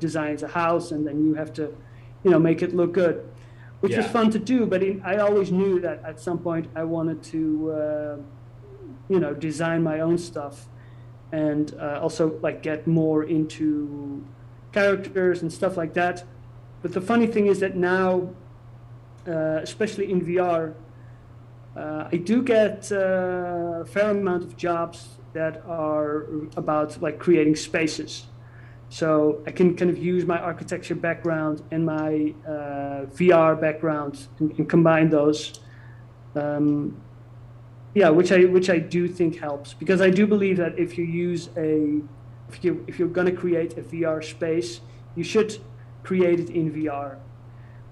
designs a house, and then you have to, make it look good, which was
Yeah.
fun to do. But I always knew that at some point I wanted to, design my own stuff, and also like get more into characters and stuff like that. But the funny thing is that now, especially in VR, I do get a fair amount of jobs that are about like creating spaces. So I can kind of use my architecture background and my VR background and combine those. Yeah, which I do think helps, because I do believe that if you're going to create a VR space, you should create it in VR,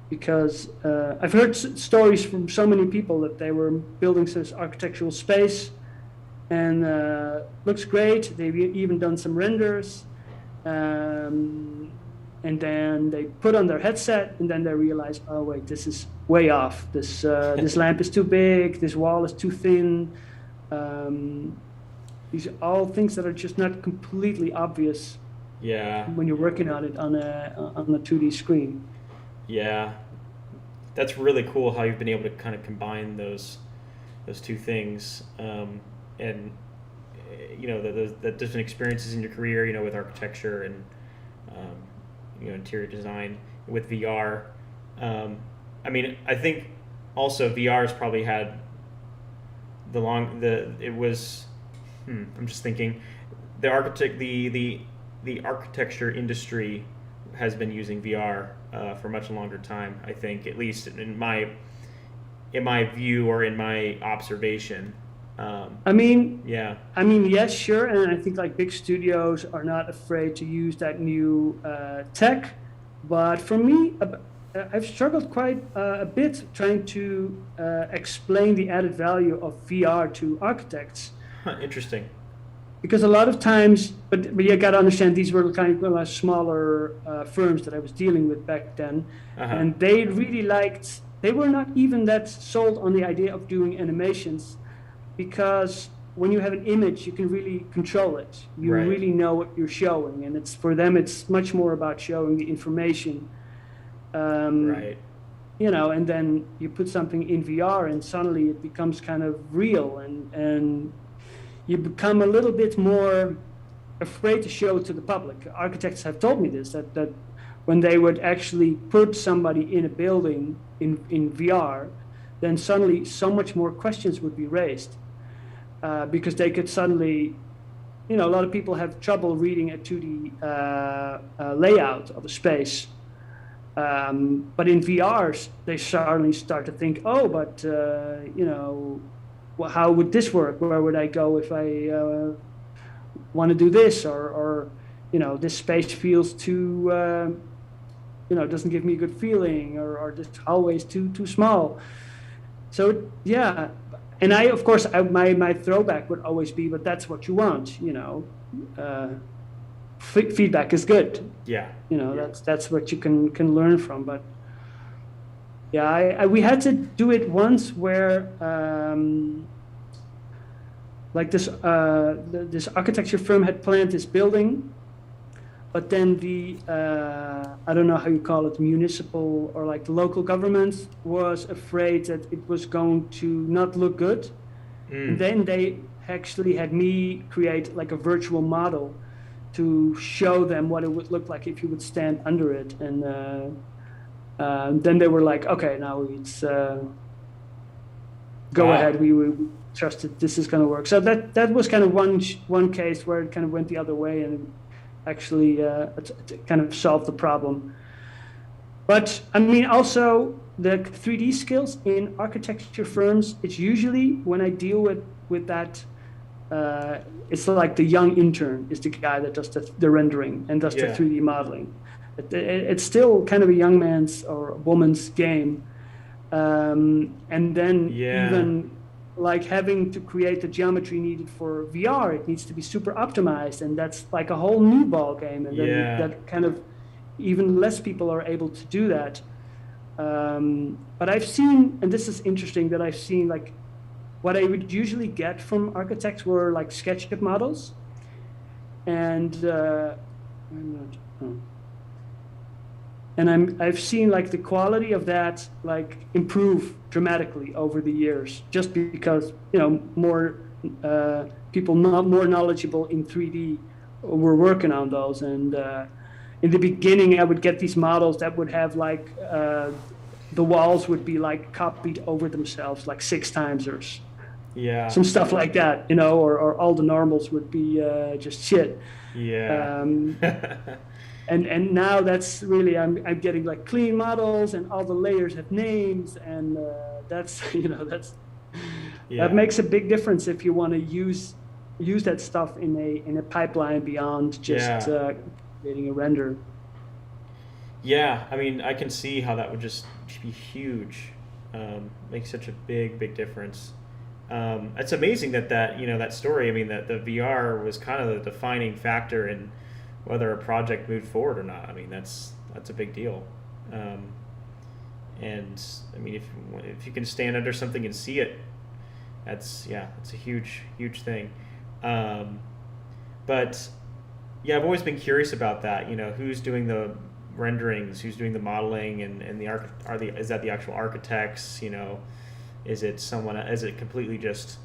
because I've heard stories from so many people that they were building this architectural space, and looks great. They've even done some renders, and then they put on their headset, and then they realize, oh wait, this is way off. This lamp is too big. This wall is too thin. These are all things that are just not completely obvious.
Yeah.
When you're working on it on a 2D screen.
Yeah. That's really cool how you've been able to kind of combine those two things, and the different experiences in your career, with architecture and interior design with VR. I mean, I think also VR has probably had I'm just thinking, the architecture industry has been using VR for a much longer time. I think, at least in my view or in my observation.
I mean,
Yeah.
yes, sure, and I think like big studios are not afraid to use that new tech, but for me, I've struggled quite a bit trying to explain the added value of VR to architects.
Huh, interesting.
Because a lot of times, but you got to understand, these were kind of smaller firms that I was dealing with back then,
Uh-huh.
and they were not even that sold on the idea of doing animations, because when you have an image, you can really control it. You
Right.
really know what you're showing, and for them, it's much more about showing the information.
Right.
And then you put something in VR, and suddenly it becomes kind of real, and you become a little bit more afraid to show it to the public. Architects have told me this, that when they would actually put somebody in a building in VR, then suddenly so much more questions would be raised, because they could suddenly, a lot of people have trouble reading a 2D layout of a space. But in VRs, they suddenly start to think, oh, but, well, how would this work? Where would I go if I want to do this? Or this space feels too, doesn't give me a good feeling, or this hallway is too small. So, yeah. And of course, my throwback would always be, but that's what you want, feedback is good.
Yeah.
That's what you can learn from. But yeah, we had to do it once where like this architecture firm had planned this building But then the I don't know how you call it, municipal or like the local government was afraid that it was going to not look good, and then they actually had me create like a virtual model to show them what it would look like if you would stand under it, and then they were like, okay, now it's go
Wow.
ahead, we trusted this is going to work. So that was kind of one case where it kind of went the other way, and actually it kind of solved the problem. But I mean, also the 3D skills in architecture firms, it's usually when I deal with that, it's like the young intern is the guy that does the rendering and does the
Yeah.
3D modeling. It's still kind of a young man's or a woman's game. And then
Yeah.
even like having to create the geometry needed for VR, it needs to be super optimized, and that's like a whole new ball game. And then
Yeah.
that kind of even less people are able to do that. But I've seen, and this is interesting, that I've seen like what I would usually get from architects were like SketchUp models, and I'm not. Oh. And I've seen like the quality of that like improve dramatically over the years, just because more people more knowledgeable in 3D were working on those. And in the beginning, I would get these models that would have like the walls would be like copied over themselves like 6 times or
Yeah.
some stuff like that, or all the normals would be just shit.
Yeah.
And now that's really I'm getting like clean models, and all the layers have names, and that's that's
Yeah.
that makes a big difference if you want to use that stuff in a pipeline beyond just
Yeah.
creating a render.
Yeah, I mean, I can see how that would just be huge, make such a big difference. It's amazing that story. I mean, that the VR was kind of the defining factor in whether a project moved forward or not. I mean, that's a big deal. And I mean, if you can stand under something and see it, it's a huge thing. But yeah, I've always been curious about that. Who's doing the renderings, who's doing the modeling, and is that the actual architects? Is it completely just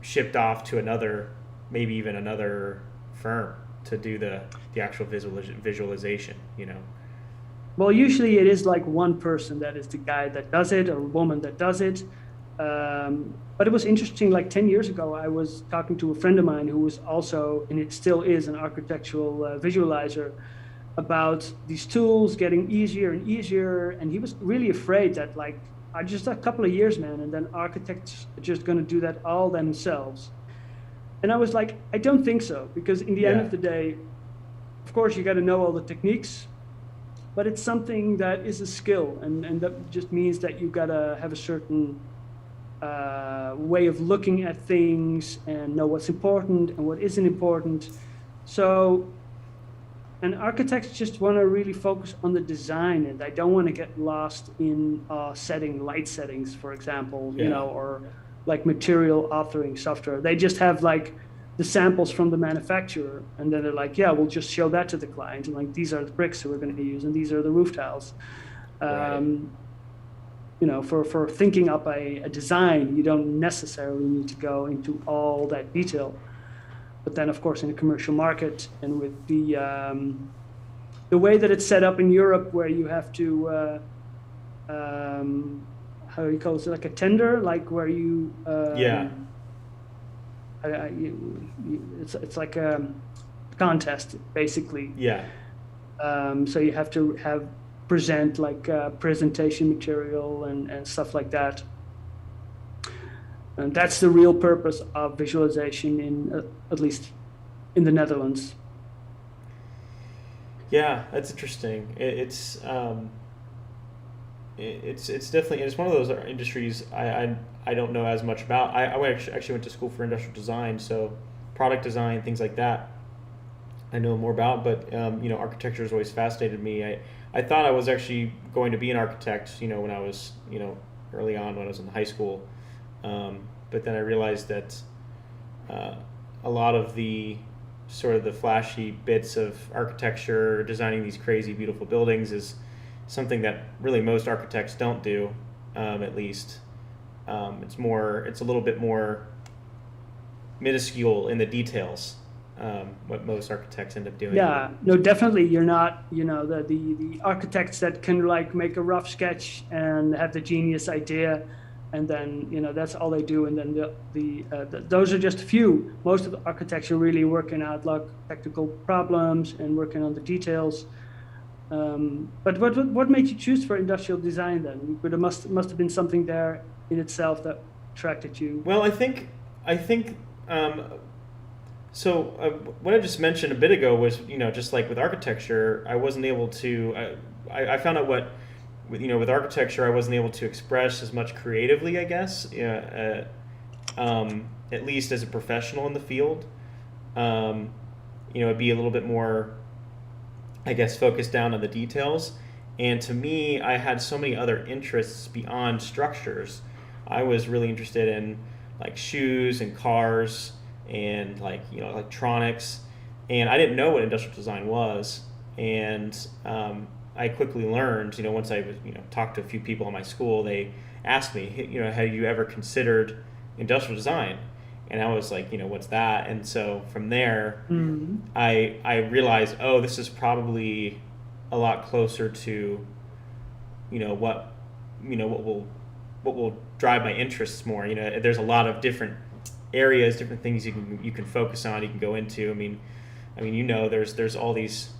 shipped off to maybe even another firm to do the actual visualization?
Well, usually it is like one person that is the guy that does it, or a woman that does it. But it was interesting, like 10 years ago, I was talking to a friend of mine who was also, and it still is, an architectural visualizer, about these tools getting easier and easier. And he was really afraid that like, just a couple of years, man, and then architects are just going to do that all themselves. And I was like, I don't think so, because in the end of the day, of course, you got to know all the techniques, but it's something that is a skill, and that just means that you got to have a certain way of looking at things and know what's important and what isn't important. So, and architects just want to really focus on the design, and I don't want to get lost in setting light settings, for example, or like material authoring software. They just have like the samples from the manufacturer, and then they're like, yeah, we'll just show that to the client, and like, these are the bricks that we're going to use, and these are the roof tiles.
Right.
For thinking up a design, you don't necessarily need to go into all that detail. But then, of course, in the commercial market, and with the way that it's set up in Europe, where you have to how do you call it, like a tender, like where you it's like a contest basically.
Yeah.
So you have to present like presentation material and stuff like that. And that's the real purpose of visualization in at least in the Netherlands.
Yeah, that's interesting. It's definitely, it's one of those industries I don't know as much about. I actually went to school for industrial design, so product design, things like that, I know more about. But architecture has always fascinated me. I thought I was actually going to be an architect, when I was early on, when I was in high school. But then I realized that a lot of the sort of the flashy bits of architecture, designing these crazy beautiful buildings is something that really most architects don't do, at least. It's a little bit more minuscule in the details, what most architects end up doing.
Yeah, no, definitely you're not, the architects that can like make a rough sketch and have the genius idea, and then that's all they do, and then those are just a few. Most of the architects are really working out like technical problems and working on the details. But what made you choose for industrial design then? But it must have been something there in itself that attracted you.
Well, I think so. What I just mentioned a bit ago was, just like with architecture, I wasn't able to. I found out with architecture, I wasn't able to express as much creatively, I guess. At least as a professional in the field, it'd be a little bit more, I guess, focused down on the details. And to me, I had so many other interests beyond structures. I was really interested in like shoes and cars and like electronics, and I didn't know what industrial design was. And I quickly learned, once I was talked to a few people in my school, they asked me, have you ever considered industrial design? And I was like, what's that? And so from there, I realized, oh, this is probably a lot closer to, what will drive my interests more. There's a lot of different areas, different things you can focus on, you can go into. I mean, there's all these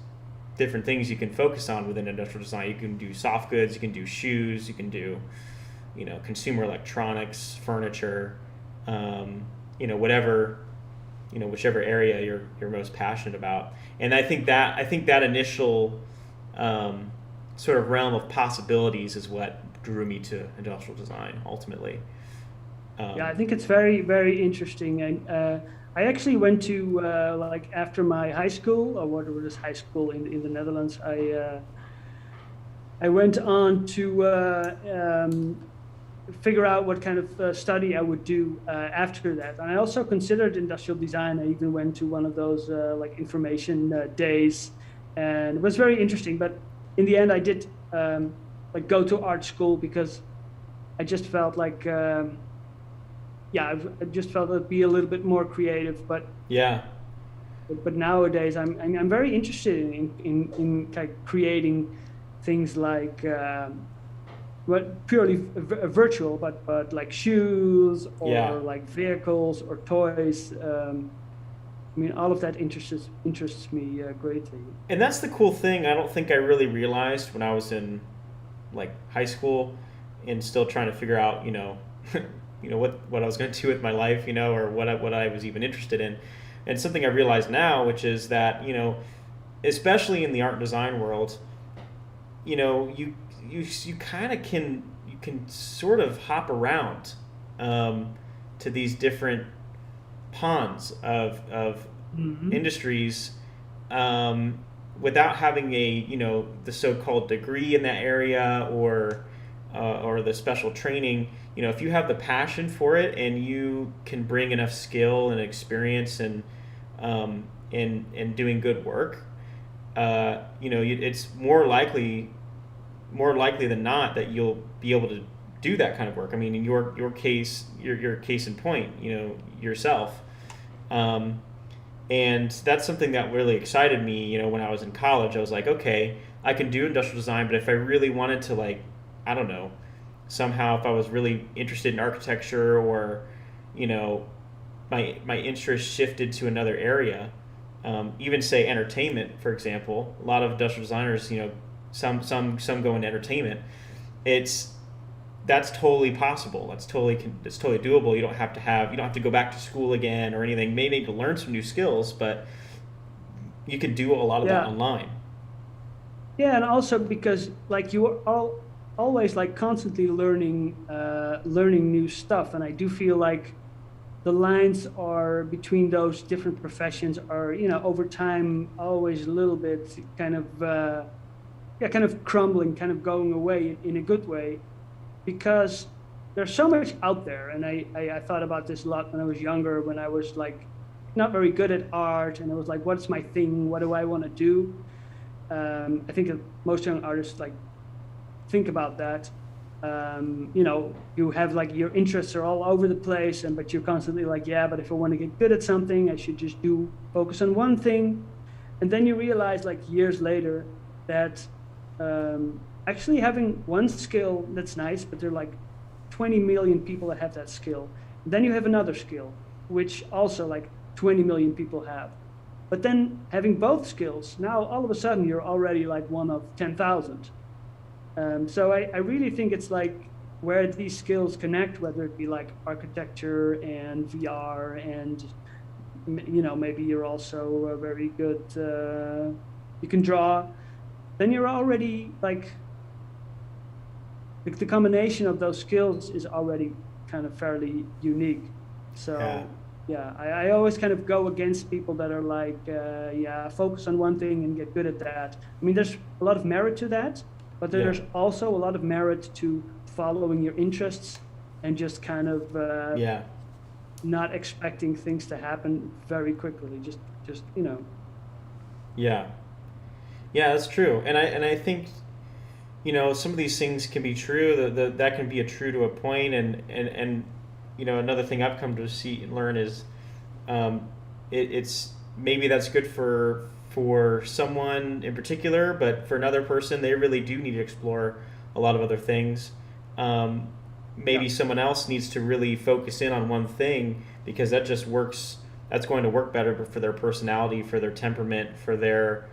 different things you can focus on within industrial design. You can do soft goods, you can do shoes, you can do, consumer electronics, furniture, whatever, whichever area you're most passionate about. And I think that initial sort of realm of possibilities is what drew me to industrial design ultimately.
Yeah, I think it's very, very interesting. And I actually went to like after my high school, or what was high school in the Netherlands, I went on to figure out what kind of study I would do after that. And I also considered industrial design. I even went to one of those like information days, and it was very interesting. But in the end, I did like go to art school because I just felt like, I just felt it'd be a little bit more creative. But
yeah.
But nowadays, I'm very interested in like creating things like. Purely virtual, but like shoes or like vehicles or toys. All of that interests me greatly.
And that's the cool thing. I don't think I really realized when I was in like high school and still trying to figure out, what I was going to do with my life, or what I was even interested in. And something I realize now, which is that, especially in the art and design world, you kind of can sort of hop around to these different ponds of industries without having the so-called degree in that area or the special training. If you have the passion for it and you can bring enough skill and experience and doing good work, it's more likely than not that you'll be able to do that kind of work. I mean, in your case, your case in point, yourself. And that's something that really excited me, when I was in college. I was like, okay, I can do industrial design, but if I really wanted to, like, I don't know, somehow if I was really interested in architecture or, my interest shifted to another area, even say entertainment, for example. A lot of industrial designers, some go into entertainment. That's totally possible. It's totally doable. You don't have to go back to school again or anything. You may need to learn some new skills, but you can do a lot of that online.
Yeah, and also because like you are always like constantly learning new stuff, and I do feel like the lines are between those different professions are over time always a little bit kind of crumbling, kind of going away in a good way, because there's so much out there. And I thought about this a lot when I was younger, when I was like not very good at art, and I was like, what's my thing? What do I want to do? I think that most young artists like think about that. You know, you have like your interests are all over the place, but you're constantly like, yeah, but if I want to get good at something, I should just focus on one thing. And then you realize like years later that actually having one skill, that's nice, but there are like 20 million people that have that skill. Then you have another skill, which also like 20 million people have. But then having both skills, now all of a sudden you're already like one of 10,000. So I really think it's like where these skills connect, whether it be like architecture and VR, and you know, maybe you're also very good, you can draw, then you're already like the combination of those skills is already kind of fairly unique. So yeah, I always kind of go against people that are like, yeah, focus on one thing and get good at that. I mean, there's a lot of merit to that, but there's also a lot of merit to following your interests and just kind of not expecting things to happen very quickly. Just you know.
Yeah, that's true, and I think, you know, some of these things can be true. That can be true to a point, and you know, another thing I've come to see and learn is, it's maybe that's good for someone in particular, but for another person, they really do need to explore a lot of other things. Maybe someone else needs to really focus in on one thing because that just works. That's going to work better for their personality, for their temperament, for their,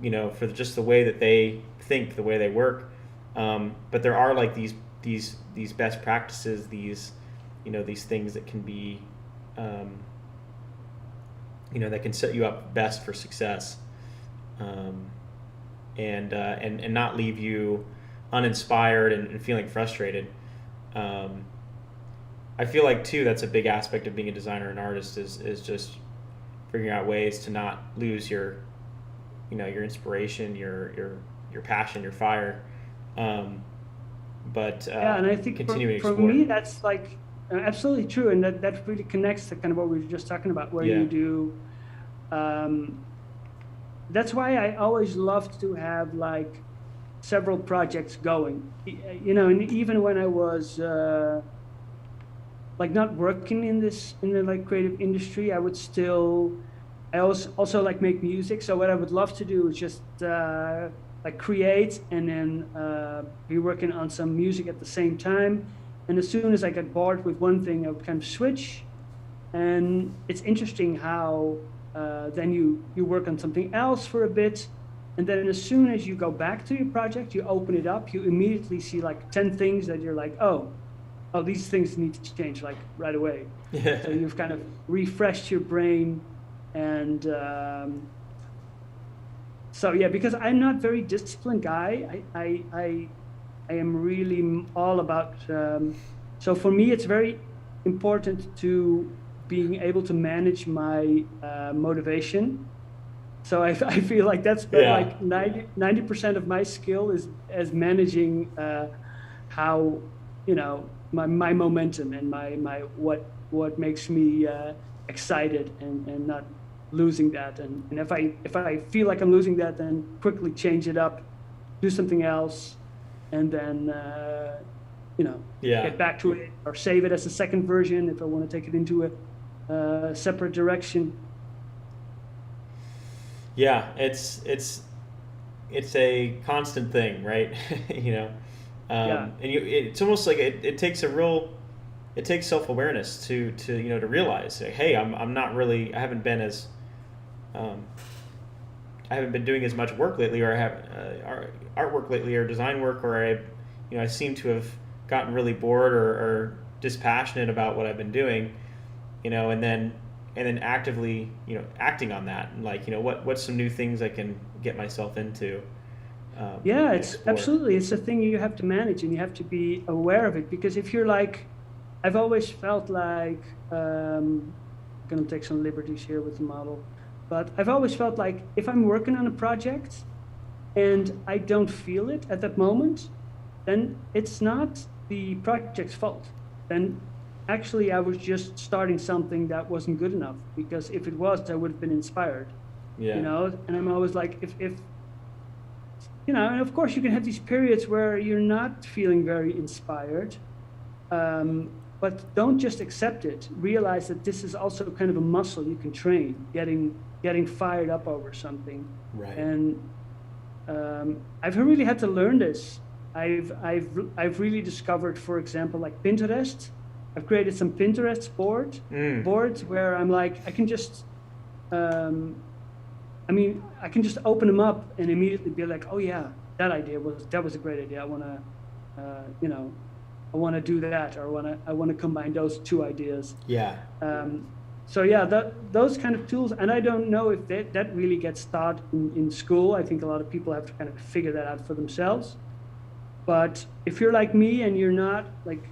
you know, for just the way that they think, the way they work. But there are like these best practices, these, you know, these things that can be, you know, that can set you up best for success, and not leave you uninspired and feeling frustrated. I feel like too that's a big aspect of being a designer and artist is just figuring out ways to not lose your, you know, your inspiration, your passion, your fire. But
and I think for me that's like absolutely true, and that really connects to kind of what we were just talking about, where you do. That's why I always loved to have like several projects going, you know, and even when I was like not working in the like creative industry, I also like make music. So what I would love to do is just like create and then be working on some music at the same time. And as soon as I got bored with one thing, I would kind of switch. And it's interesting how then you work on something else for a bit. And then as soon as you go back to your project, you open it up, you immediately see like 10 things that you're like, oh, these things need to change like right away. Yeah. So you've kind of refreshed your brain. And so, yeah, because I'm not very disciplined guy, I am really all about, so for me, it's very important to being able to manage my motivation. So I feel like that's like 90% of my skill is as managing how, you know, my momentum and my what makes me excited and not losing that. And if I feel like I'm losing that, then quickly change it up, do something else, and then you know, get back to it or save it as a second version if I want to take it into a separate direction.
Yeah, it's a constant thing, right? You know, and it's almost like it takes self-awareness to you know, to realize, hey, I'm not really, I haven't been doing as much work lately, or I have artwork lately, or design work, or I seem to have gotten really bored or dispassionate about what I've been doing, you know, and then actively, you know, acting on that, and like, you know, what's some new things I can get myself into.
It's absolutely, it's a thing you have to manage, and you have to be aware of it, because if you're like, I've always felt like, I'm gonna take some liberties here with the model, but I've always felt like if I'm working on a project and I don't feel it at that moment, then it's not the project's fault. Then actually I was just starting something that wasn't good enough, because if it was, I would have been inspired,
Yeah.
and I'm always like, if and of course you can have these periods where you're not feeling very inspired, but don't just accept it. Realize that this is also kind of a muscle you can train, getting fired up over something.
Right.
And I've really had to learn this. I've really discovered, for example, like Pinterest. I've created some Pinterest boards where I'm like, I can just I can just open them up and immediately be like, oh yeah, that was a great idea. I want to, I want to do that, or I want to combine those two ideas.
Yeah.
So yeah, those kind of tools, and I don't know if that really gets taught in school. I think a lot of people have to kind of figure that out for themselves. But if you're like me and you're not like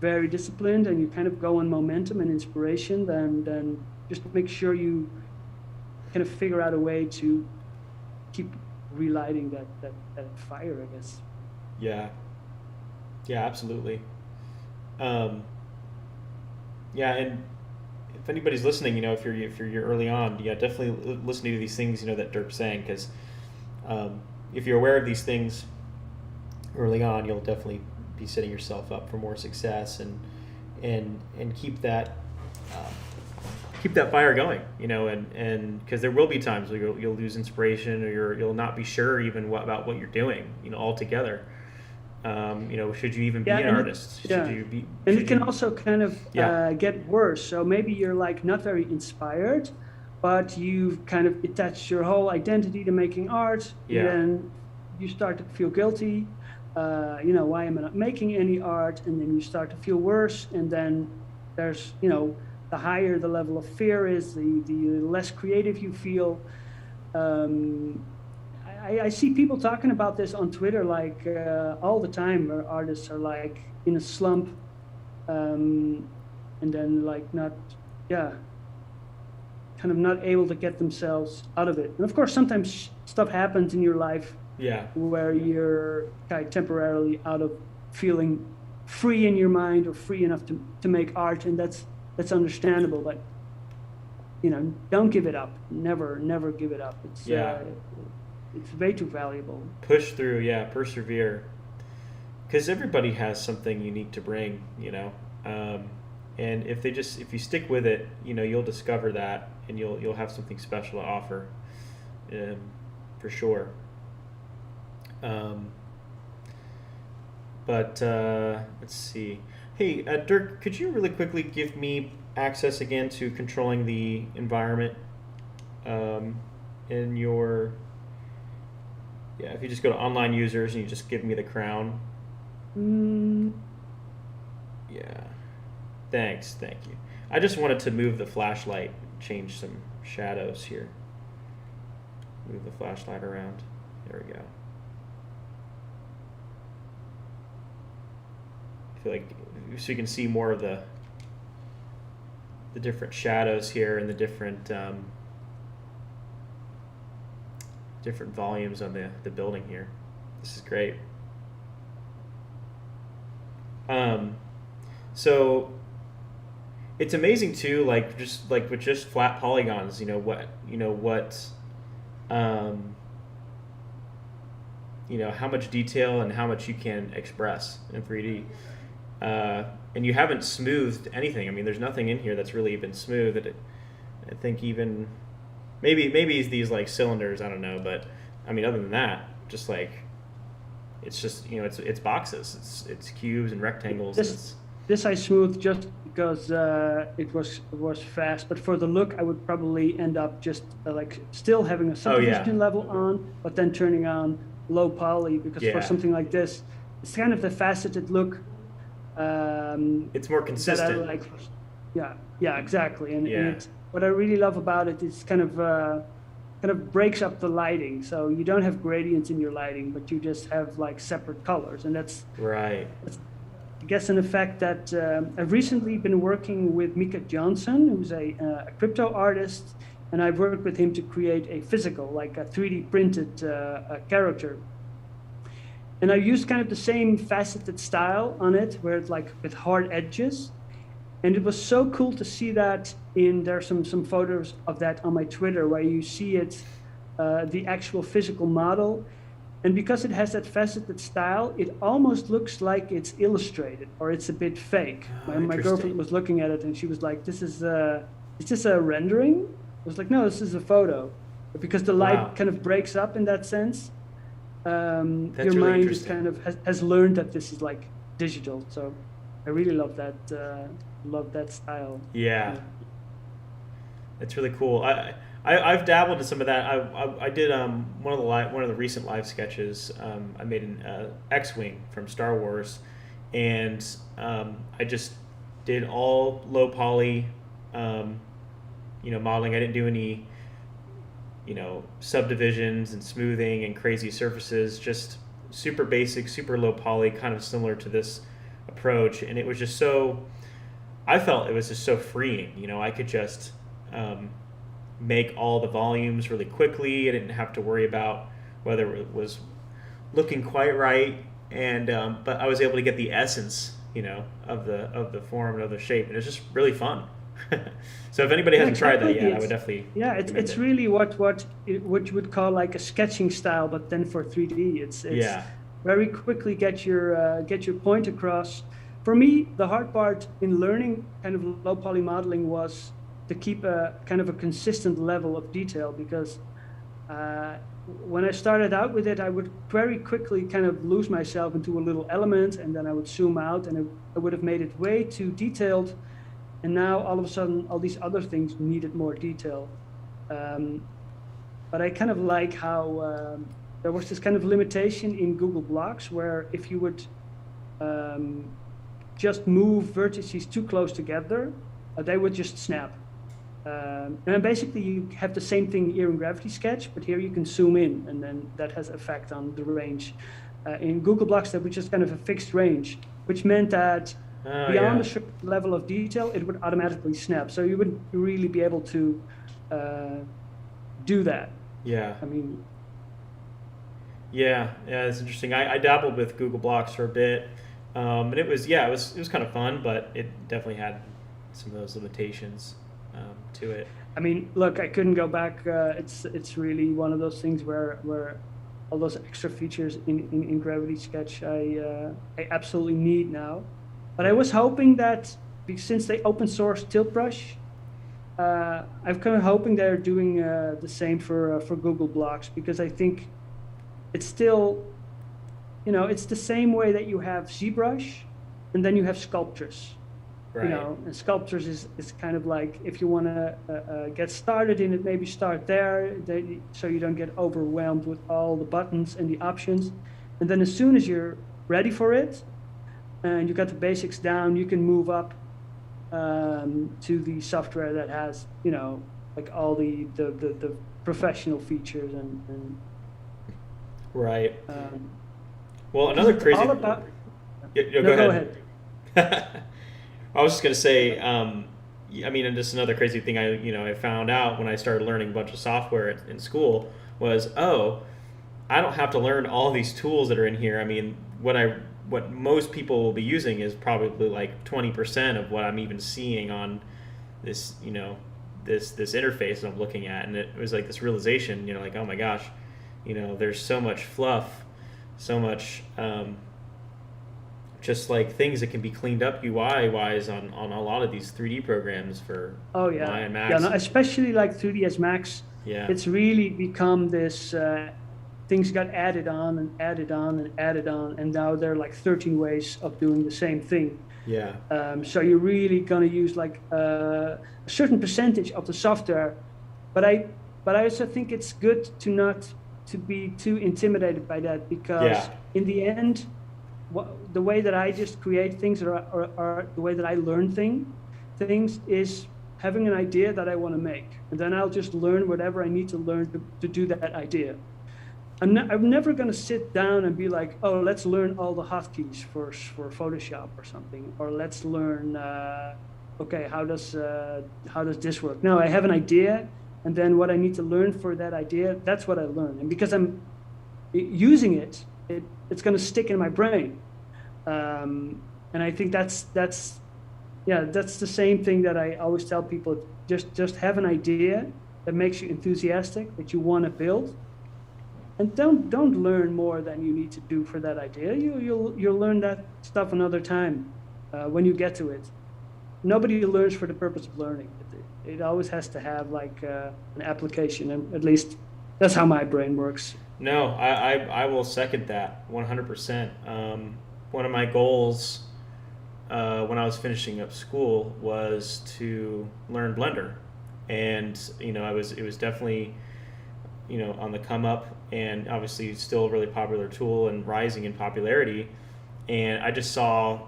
very disciplined and you kind of go on momentum and inspiration, then just make sure you kind of figure out a way to keep relighting that fire, I guess.
Yeah. Yeah, absolutely. Yeah, and if anybody's listening, if you're early on, yeah, definitely listening to these things, that Durk's saying, because if you're aware of these things early on, you'll definitely be setting yourself up for more success, and keep that fire going, and because there will be times where you'll lose inspiration, or you'll not be sure even about what you're doing, altogether. Should you even be an artist?
Yeah. It can also kind of get worse. So maybe you're like not very inspired, but you've kind of attached your whole identity to making art.
Yeah.
And then you start to feel guilty. Why am I not making any art? And then you start to feel worse. And then there's, the higher the level of fear is, the less creative you feel. I see people talking about this on Twitter like all the time, where artists are like in a slump, and then like kind of not able to get themselves out of it. And of course, sometimes stuff happens in your life where you're kind of temporarily out of feeling free in your mind or free enough to make art, and that's understandable. But don't give it up. Never give it up. It's way too valuable.
Push through, persevere. Because everybody has something unique to bring, and if you stick with it, you'll discover that, and you'll have something special to offer, for sure. But let's see. Hey, Durk, could you really quickly give me access again to controlling the environment in your... Yeah, if you just go to online users and you just give me the crown. Yeah. Thank you. I just wanted to move the flashlight, change some shadows here. Move the flashlight around. There we go. I feel like, so you can see more of the different shadows here and the different volumes on the building here. This is great. So it's amazing too, like just like with just flat polygons, how much detail and how much you can express in 3D. And you haven't smoothed anything. I mean, there's nothing in here that's really been smooth. I think even maybe these like cylinders, I don't know, but I mean, other than that, just like it's just it's boxes, it's cubes and rectangles.
This I smoothed just because it was fast, but for the look, I would probably end up just like still having a subdivision level on, but then turning on low poly, because for something like this, it's kind of the faceted look.
It's more consistent.
That I like. Yeah, exactly. And what I really love about it is kind of breaks up the lighting, so you don't have gradients in your lighting, but you just have like separate colors, and that's right. That's, I guess, an effect that I've recently been working with Mika Johnson, who's a crypto artist, and I've worked with him to create a physical, like a 3D printed character. And I used kind of the same faceted style on it, where it's like with hard edges. And it was so cool to see that there's some photos of that on my Twitter where you see it, the actual physical model. And because it has that faceted style, it almost looks like it's illustrated or it's a bit fake. My girlfriend was looking at it and she was like, is this a rendering? I was like, no, this is a photo. But because the light kind of breaks up in that sense, your
really
mind is kind of has learned that this is like digital. So I really love that style.
Yeah. It's really cool. I've dabbled in some of that. I did one of the recent live sketches. I made an X-wing from Star Wars, and I just did all low poly, modeling. I didn't do any, subdivisions and smoothing and crazy surfaces. Just super basic, super low poly, kind of similar to this approach. And it was just so. I felt it was just so freeing. I could just make all the volumes really quickly. I didn't have to worry about whether it was looking quite right, and but I was able to get the essence, of the form and of the shape, and it was just really fun. So if anybody hasn't tried that yet, I would definitely.
Yeah, it's really what you would call like a sketching style, but then for 3D. It's very quickly get your point across. For me, the hard part in learning kind of low poly modeling was to keep a kind of a consistent level of detail, because when I started out with it, I would very quickly kind of lose myself into a little element, and then I would zoom out, and I would have made it way too detailed. And now all of a sudden, all these other things needed more detail. But I kind of like how there was this kind of limitation in Google Blocks, where if you would just move vertices too close together, they would just snap. And basically you have the same thing here in Gravity Sketch, but here you can zoom in, and then that has effect on the range. In Google Blocks, that was just kind of a fixed range, which meant that beyond a certain level of detail, it would automatically snap. So you wouldn't really be able to do that.
Yeah.
I mean.
Yeah, it's interesting. I dabbled with Google Blocks for a bit, and it was kind of fun, but it definitely had some of those limitations to it.
I mean, look, I couldn't go back. It's really one of those things where all those extra features in Gravity Sketch I absolutely need now. But I was hoping that since they open source Tilt Brush, I'm kind of hoping they're doing the same for Google Blocks, because I think it's still, it's the same way that you have ZBrush and then you have Sculptures.
Right.
And Sculptures is kind of like, if you want to get started in it, maybe start there, so you don't get overwhelmed with all the buttons and the options. And then as soon as you're ready for it, and you got the basics down, you can move up to the software that has, like all the professional features and
right. Well, another crazy.
All about.
Go ahead. I was just gonna say, and just another crazy thing I found out when I started learning a bunch of software in school was, I don't have to learn all these tools that are in here. I mean, what most people will be using is probably like 20% of what I'm even seeing on this, this interface that I'm looking at. And it was like this realization, like, oh my gosh, there's so much fluff, so much, just like things that can be cleaned up UI wise on a lot of these 3D programs for Maya Max.
Yeah, no, especially like 3ds Max.
Yeah.
It's really become this, things got added on and added on and added on, and now there are like 13 ways of doing the same thing.
Yeah.
So you're really gonna use like a certain percentage of the software, but I also think it's good to not to be too intimidated by that, because in the end, the way that I just create things or the way that I learn things is having an idea that I want to make, and then I'll just learn whatever I need to learn to do that idea. I'm never going to sit down and be like, oh, let's learn all the hotkeys for Photoshop or something, or let's learn, how does this work? No, I have an idea, and then what I need to learn for that idea, that's what I learn. And because I'm using it, it's going to stick in my brain. And I think that's yeah, that's the same thing that I always tell people. Just have an idea that makes you enthusiastic, that you want to build, and don't learn more than you need to do for that idea. You'll learn that stuff another time when you get to it. Nobody learns for the purpose of learning. It always has to have like an application, and at least that's how my brain works.
No, I will second that 100%. One of my goals when I was finishing up school was to learn Blender, and it was definitely on the come up, and obviously still a really popular tool and rising in popularity. And I just saw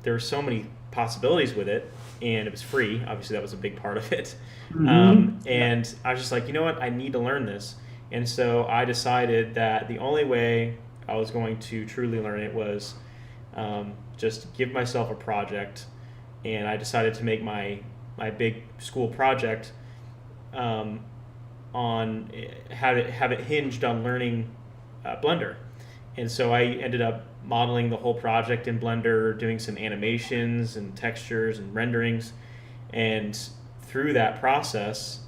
there were so many possibilities with it, and it was free. Obviously, that was a big part of it. And I was just like, you know what, I need to learn this. And so I decided that the only way I was going to truly learn it was just give myself a project. And I decided to make my big school project on have it hinged on learning Blender. And so I ended up modeling the whole project in Blender, doing some animations and textures and renderings. And through that process,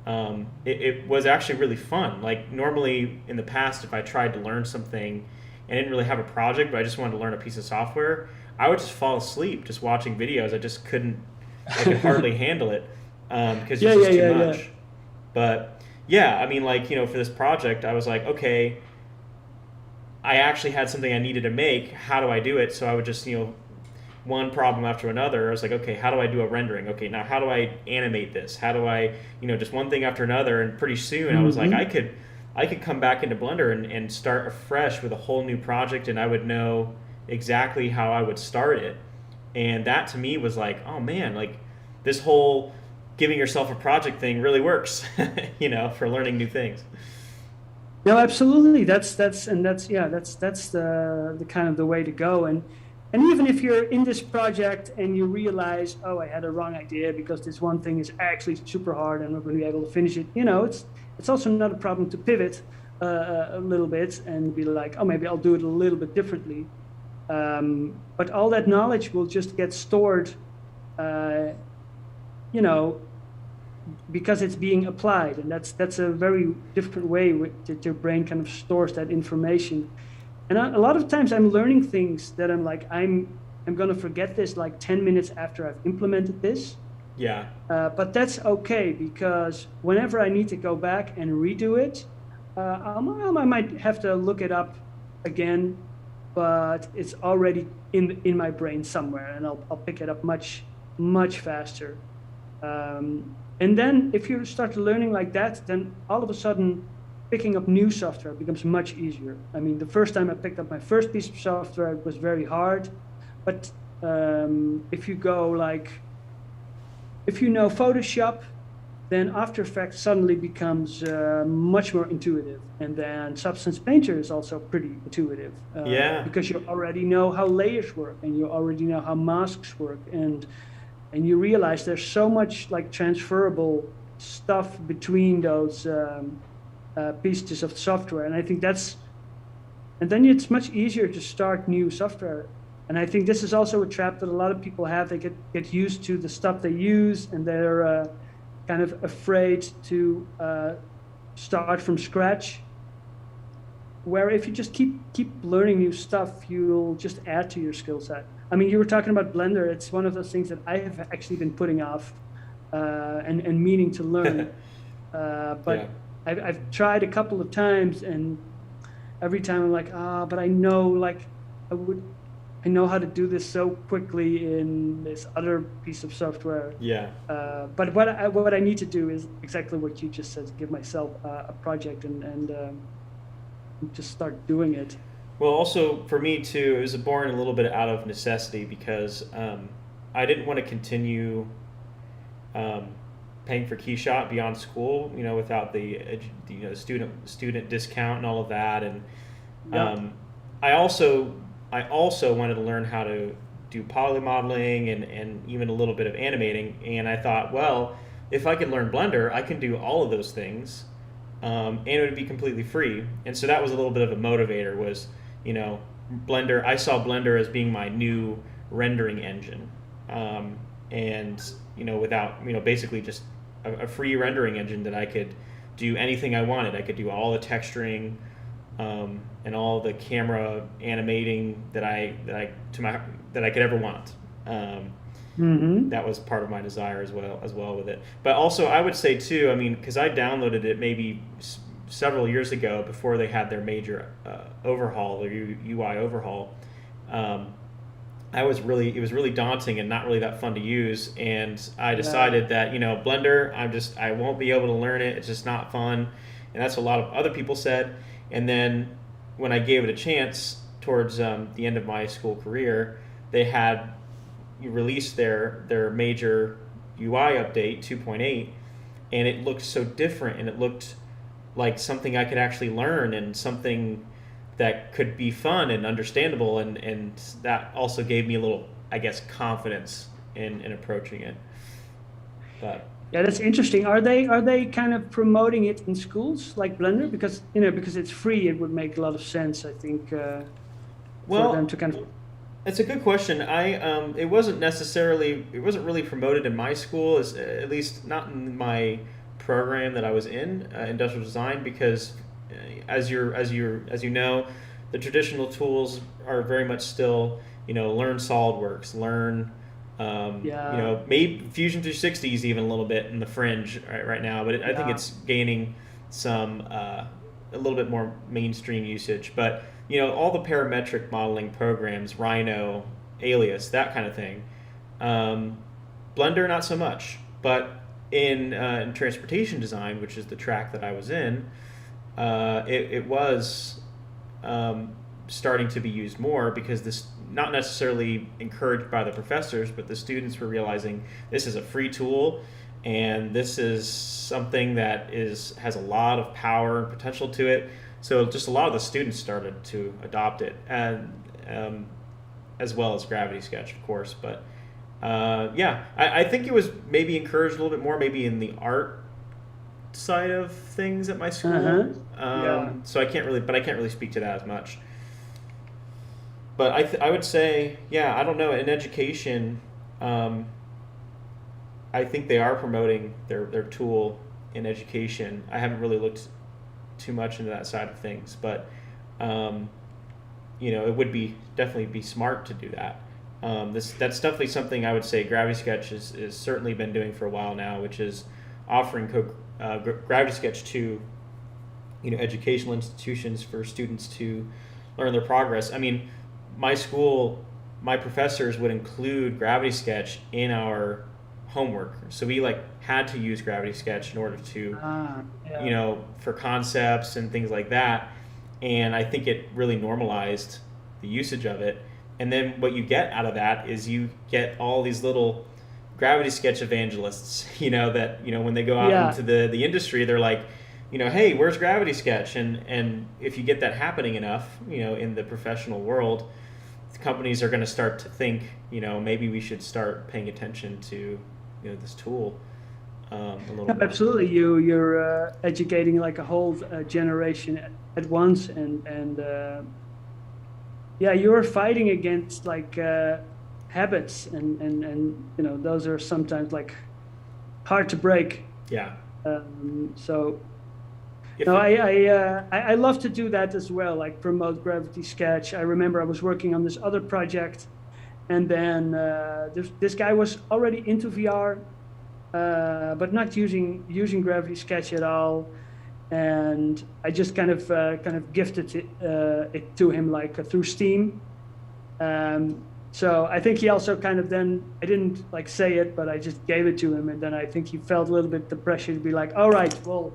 it was actually really fun. Like normally in the past, if I tried to learn something and didn't really have a project, but I just wanted to learn a piece of software, I would just fall asleep just watching videos. I could hardly handle it because it's just too much. Yeah. But yeah, I mean, like, for this project, I was like, okay, I actually had something I needed to make. How do I do it? So I would just, one problem after another. I was like, okay, how do I do a rendering? Okay, now how do I animate this? How do I, just one thing after another. And pretty soon I was like, I could come back into Blender and start afresh with a whole new project, and I would know exactly how I would start it. And that to me was like, oh man, like this whole giving yourself a project thing really works, for learning new things.
No, absolutely. That's the kind of the way to go. And even if you're in this project and you realize, oh, I had a wrong idea because this one thing is actually super hard and I'm not going to be able to finish it, it's also not a problem to pivot a little bit and be like, oh, maybe I'll do it a little bit differently. But all that knowledge will just get stored, because it's being applied, and that's a very different way that your brain kind of stores that information. And a lot of times I'm learning things that I'm like, I'm going to forget this like 10 minutes after I've implemented this.
Yeah.
But that's okay, because whenever I need to go back and redo it, I might have to look it up again, but it's already in my brain somewhere, and I'll pick it up much faster. And then if you start learning like that, then all of a sudden picking up new software becomes much easier. I mean, the first time I picked up my first piece of software, it was very hard. But if you know Photoshop, then After Effects suddenly becomes much more intuitive. And then Substance Painter is also pretty intuitive. Because you already know how layers work, and you already know how masks work, and you realize there's so much like transferable stuff between those pieces of software. And I think and then it's much easier to start new software. And I think this is also a trap that a lot of people have. They get used to the stuff they use, and they're kind of afraid to start from scratch. Where if you just keep learning new stuff, you'll just add to your skill set. I mean, you were talking about Blender. It's one of those things that I have actually been putting off and meaning to learn. But yeah. I've tried a couple of times, and every time I'm like, but I know, I know how to do this so quickly in this other piece of software.
Yeah.
But what I need to do is exactly what you just said: give myself a project and just start doing it.
Well, also for me too, it was born a little bit out of necessity, because I didn't want to continue paying for Keyshot beyond school, without the student discount and all of that. And I also wanted to learn how to do poly modeling and even a little bit of animating. And I thought, well, if I could learn Blender, I can do all of those things, and it would be completely free. And so that was a little bit of a motivator, was, Blender. I saw Blender as being my new rendering engine. and without basically just a free rendering engine that I could do anything I wanted. I could do all the texturing and all the camera animating that I could ever want. That was part of my desire as well with it. But also, I would say too, I mean, because I downloaded it maybe several years ago before they had their major overhaul, their UI overhaul. It was really daunting and not really that fun to use, and I decided that Blender, I won't be able to learn it. It's just not fun, and that's what a lot of other people said. And then when I gave it a chance towards the end of my school career, they had released their major UI update 2.8, and it looked so different, and it looked like something I could actually learn, and something that could be fun and understandable, and that also gave me a little, I guess, confidence in approaching it. But
yeah, that's interesting. Are they kind of promoting it in schools like Blender, because it's free? It would make a lot of sense, I think, for them to kind of.
It's a good question. It wasn't really promoted in my school, at least not in my program that I was in, industrial design, because as you know, the traditional tools are very much still, learn SolidWorks, learn, maybe Fusion 360 is even a little bit in the fringe right now, but I think it's gaining some a little bit more mainstream usage. But all the parametric modeling programs, Rhino, Alias, that kind of thing, Blender not so much, but in transportation design, which is the track that I was in, it was starting to be used more, because this, not necessarily encouraged by the professors, but the students were realizing this is a free tool, and this is something that has a lot of power and potential to it. So just a lot of the students started to adopt it, and as well as Gravity Sketch, of course. But I think it was maybe encouraged a little bit more, maybe in the art side of things at my school. So I can't really speak to that as much. But I would say, I don't know, in education, I think they are promoting their tool in education. I haven't really looked too much into that side of things, but it would definitely be smart to do that. That's definitely something I would say Gravity Sketch is certainly been doing for a while now, which is offering Gravity Sketch to educational institutions for students to learn their progress. I mean, my school, my professors would include Gravity Sketch in our homework, so we had to use Gravity Sketch in order to for concepts and things like that. And I think it really normalized the usage of it. And then what you get out of that is you get all these little Gravity Sketch evangelists, that when they go out into the industry, they're like, hey, where's Gravity Sketch? And if you get that happening enough, in the professional world, companies are going to start to think, maybe we should start paying attention to this tool a little bit.
Absolutely, you're educating like a whole generation at once, and you're fighting against habits, and those are sometimes hard to break. I love to do that as well, promote Gravity Sketch. I remember I was working on this other project, and then this guy was already into VR, but not using Gravity Sketch at all. And I just kind of gifted it to him through Steam. So I think he also then, I didn't say it, but I just gave it to him, and then I think he felt a little bit the pressure to be like, all right, well,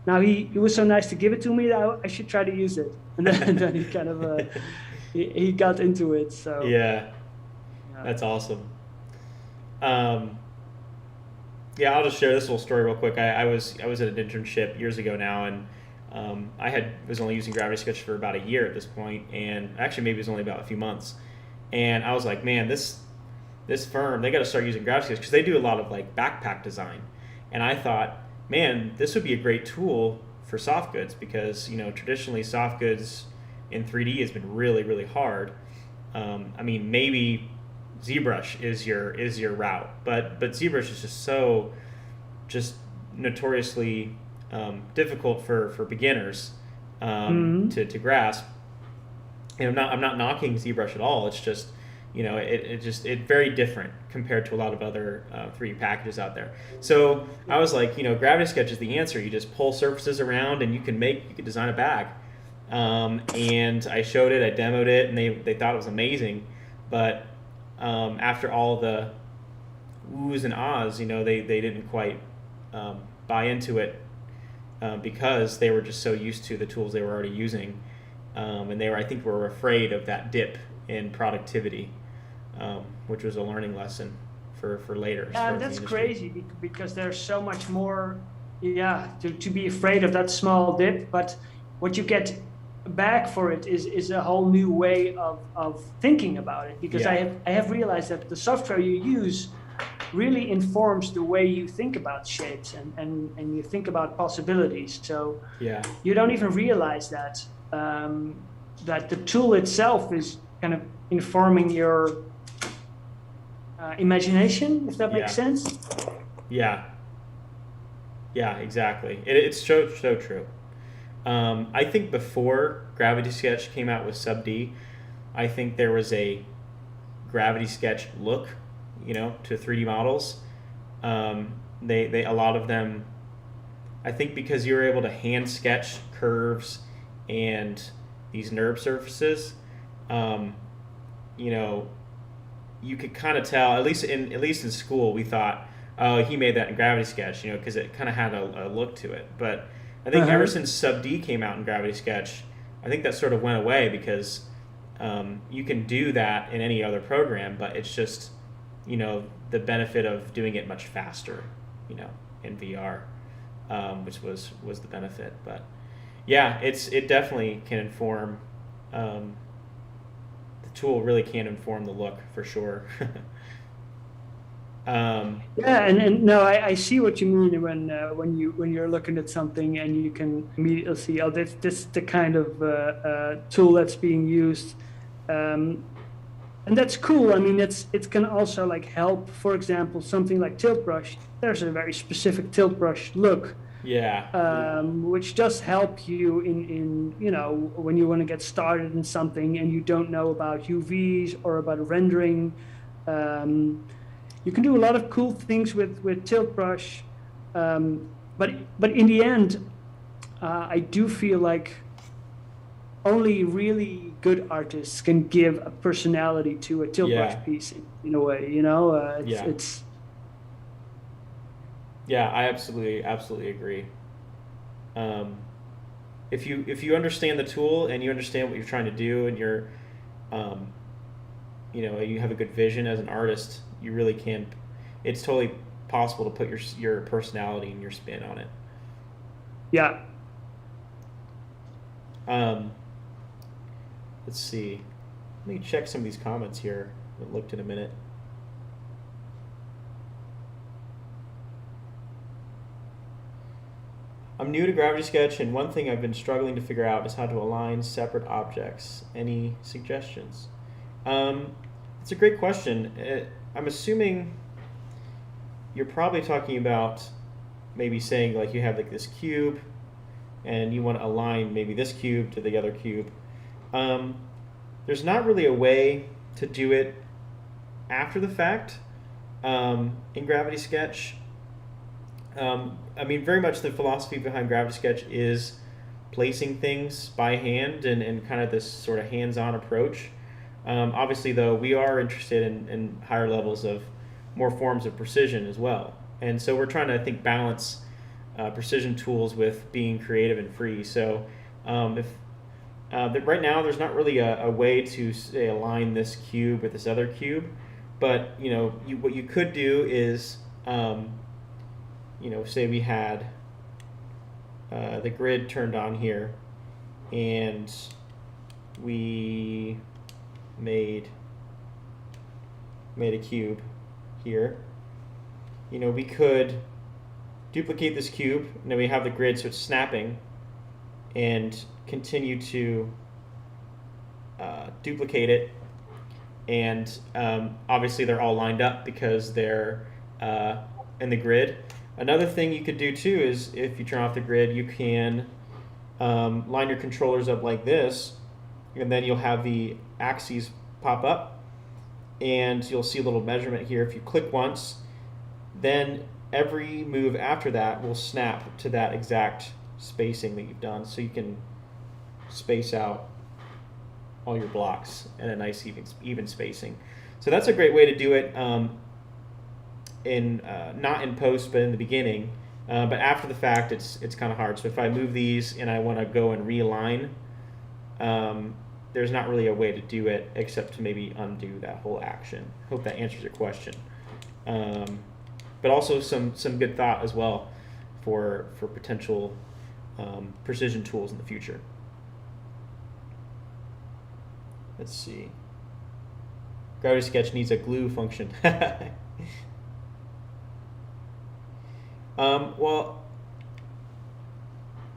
now he was so nice to give it to me that I should try to use it. And then he kind of he got into it. So
that's awesome. I'll just share this little story real quick. I was at an internship years ago now, and I was only using Gravity Sketch for about a year at this point, and actually maybe it was only about a few months. And I was like, man, this firm, they got to start using Gravity Sketch, because they do a lot of backpack design. And I thought, man, this would be a great tool for soft goods, because traditionally soft goods in 3D has been really, really hard. I mean, maybe ZBrush is your route, but ZBrush is just notoriously difficult for beginners to grasp. And I'm not knocking ZBrush at all. It's just, it's very different compared to a lot of other 3D packages out there. So I was like, Gravity Sketch is the answer. You just pull surfaces around and you can design a bag. And I showed it, I demoed it, and they thought it was amazing. But after all the oohs and ahs, they didn't quite buy into it because they were just so used to the tools they were already using. And I think were afraid of that dip in productivity, which was a learning lesson for later.
Yeah, that's crazy because there's so much more, to be afraid of that small dip. But what you get back for it is a whole new way of thinking about it. Because I have realized that the software you use really informs the way you think about shapes and you think about possibilities. So you don't even realize that. That the tool itself is kind of informing your imagination, if that makes sense.
Yeah, exactly. It's so true. I think before Gravity Sketch came out with Sub D, I think there was a Gravity Sketch look, to 3D models. They a lot of them, I think, because you were able to hand sketch curves and these NURB surfaces, you could kind of tell, at least in school, we thought, oh, he made that in Gravity Sketch, because it kind of had a look to it. But I think ever since Sub D came out in Gravity Sketch, I think that sort of went away because you can do that in any other program, but it's just, the benefit of doing it much faster, in VR, which was the benefit. But yeah, it definitely can inform. The tool really can inform the look for sure.
And no, I see what you mean when you're looking at something and you can immediately see, oh, this the kind of tool that's being used, and that's cool. I mean, it can also help. For example, something like tilt brush. There's a very specific tilt brush look. Which does help you in when you want to get started in something and you don't know about UVs or about rendering. You can do a lot of cool things with tilt brush, but in the end, I do feel like only really good artists can give a personality to a tilt brush piece in a way. It's
Yeah, I absolutely agree. If you understand the tool and you understand what you're trying to do and you're, you have a good vision as an artist, you really can. It's totally possible to put your personality and your spin on it.
Yeah.
Let's see. Let me check some of these comments here. I haven't looked in a minute. I'm new to Gravity Sketch, and one thing I've been struggling to figure out is how to align separate objects. Any suggestions? It's a great question. I'm assuming you're probably talking about maybe saying you have this cube, and you want to align maybe this cube to the other cube. There's not really a way to do it after the fact in Gravity Sketch. I mean, very much the philosophy behind Gravity Sketch is placing things by hand and kind of this sort of hands-on approach. Obviously, though, we are interested in higher levels of more forms of precision as well. And so we're trying to, I think, balance precision tools with being creative and free. So right now, there's not really a way to, say, align this cube with this other cube. But, what you could do is... say we had the grid turned on here, and we made a cube here. We could duplicate this cube, and then we have the grid, so it's snapping, and continue to duplicate it, and obviously they're all lined up because they're in the grid. Another thing you could do too is if you turn off the grid, you can line your controllers up like this, and then you'll have the axes pop up, and you'll see a little measurement here. If you click once, then every move after that will snap to that exact spacing that you've done, so you can space out all your blocks in a nice even spacing. So that's a great way to do it in not in post but in the beginning, but after the fact it's kind of hard. So if I move these and I want to go and realign, there's not really a way to do it except to maybe undo that whole action. Hope that answers your question. But also some good thought as well for potential precision tools in the future. Let's see. Gravity Sketch needs a glue function. Well,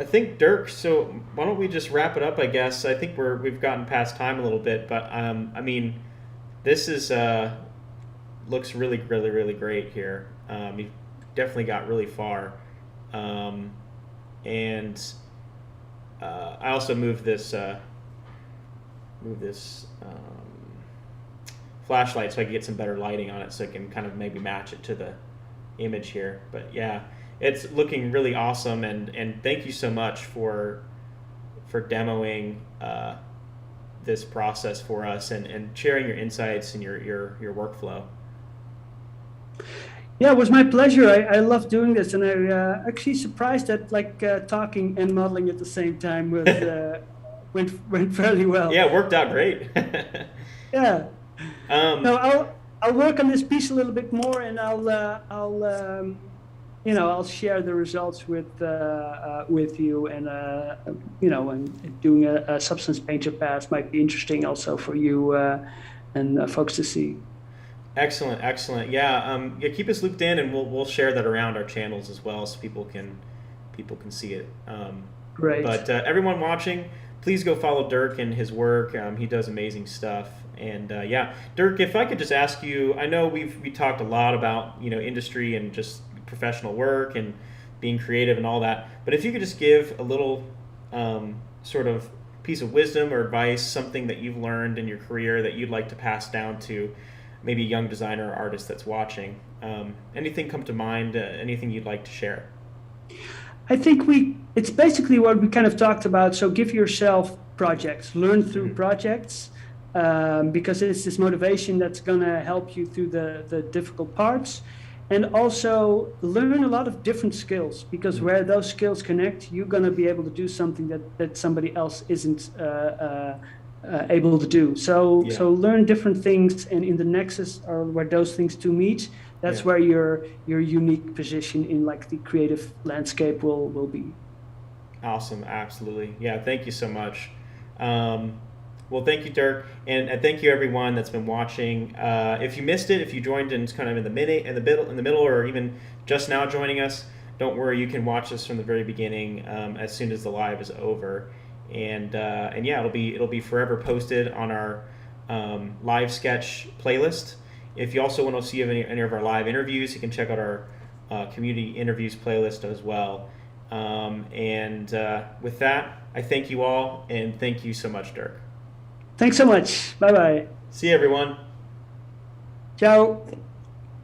I think Durk. So why don't we just wrap it up? I guess I think we've gotten past time a little bit, but I mean, this is looks really great here. You definitely got really far, and I also moved this flashlight so I can get some better lighting on it, so I can kind of maybe match it to the image here. But yeah, it's looking really awesome, and thank you so much for demoing this process for us and sharing your insights and your workflow.
Yeah, it was my pleasure. I love doing this, and I actually surprised that talking and modeling at the same time was went fairly well.
Yeah, it worked out great.
Yeah. No, I'll work on this piece a little bit more, and I'll share the results with you, and and doing a substance painter pass might be interesting also for you and folks to see.
Excellent. Yeah, keep us looped in, and we'll share that around our channels as well, so people can see it.
Great.
But everyone watching, please go follow Durk and his work. He does amazing stuff. And yeah, Durk, if I could just ask you, I know we talked a lot about industry and just professional work and being creative and all that, but if you could just give a little sort of piece of wisdom or advice, something that you've learned in your career that you'd like to pass down to maybe a young designer or artist that's watching, anything come to mind, anything you'd like to share?
I think it's basically what we kind of talked about. So give yourself projects, learn through projects, because it's this motivation that's going to help you through the difficult parts. And also learn a lot of different skills, because where those skills connect, you're going to be able to do something that somebody else isn't able to do. So learn different things, and in the nexus, or where those things two meet, that's where your unique position in the creative landscape will be.
Awesome, absolutely. Yeah, thank you so much. Well, thank you, Durk, and thank you everyone that's been watching. If you missed it, if you joined in kind of in the middle, or even just now joining us, don't worry, you can watch this from the very beginning as soon as the live is over, and yeah, it'll be forever posted on our live sketch playlist. If you also want to see any of our live interviews, you can check out our community interviews playlist as well. And with that, I thank you all, and thank you so much, Durk.
Thanks so much. Bye-bye.
See you, everyone.
Ciao.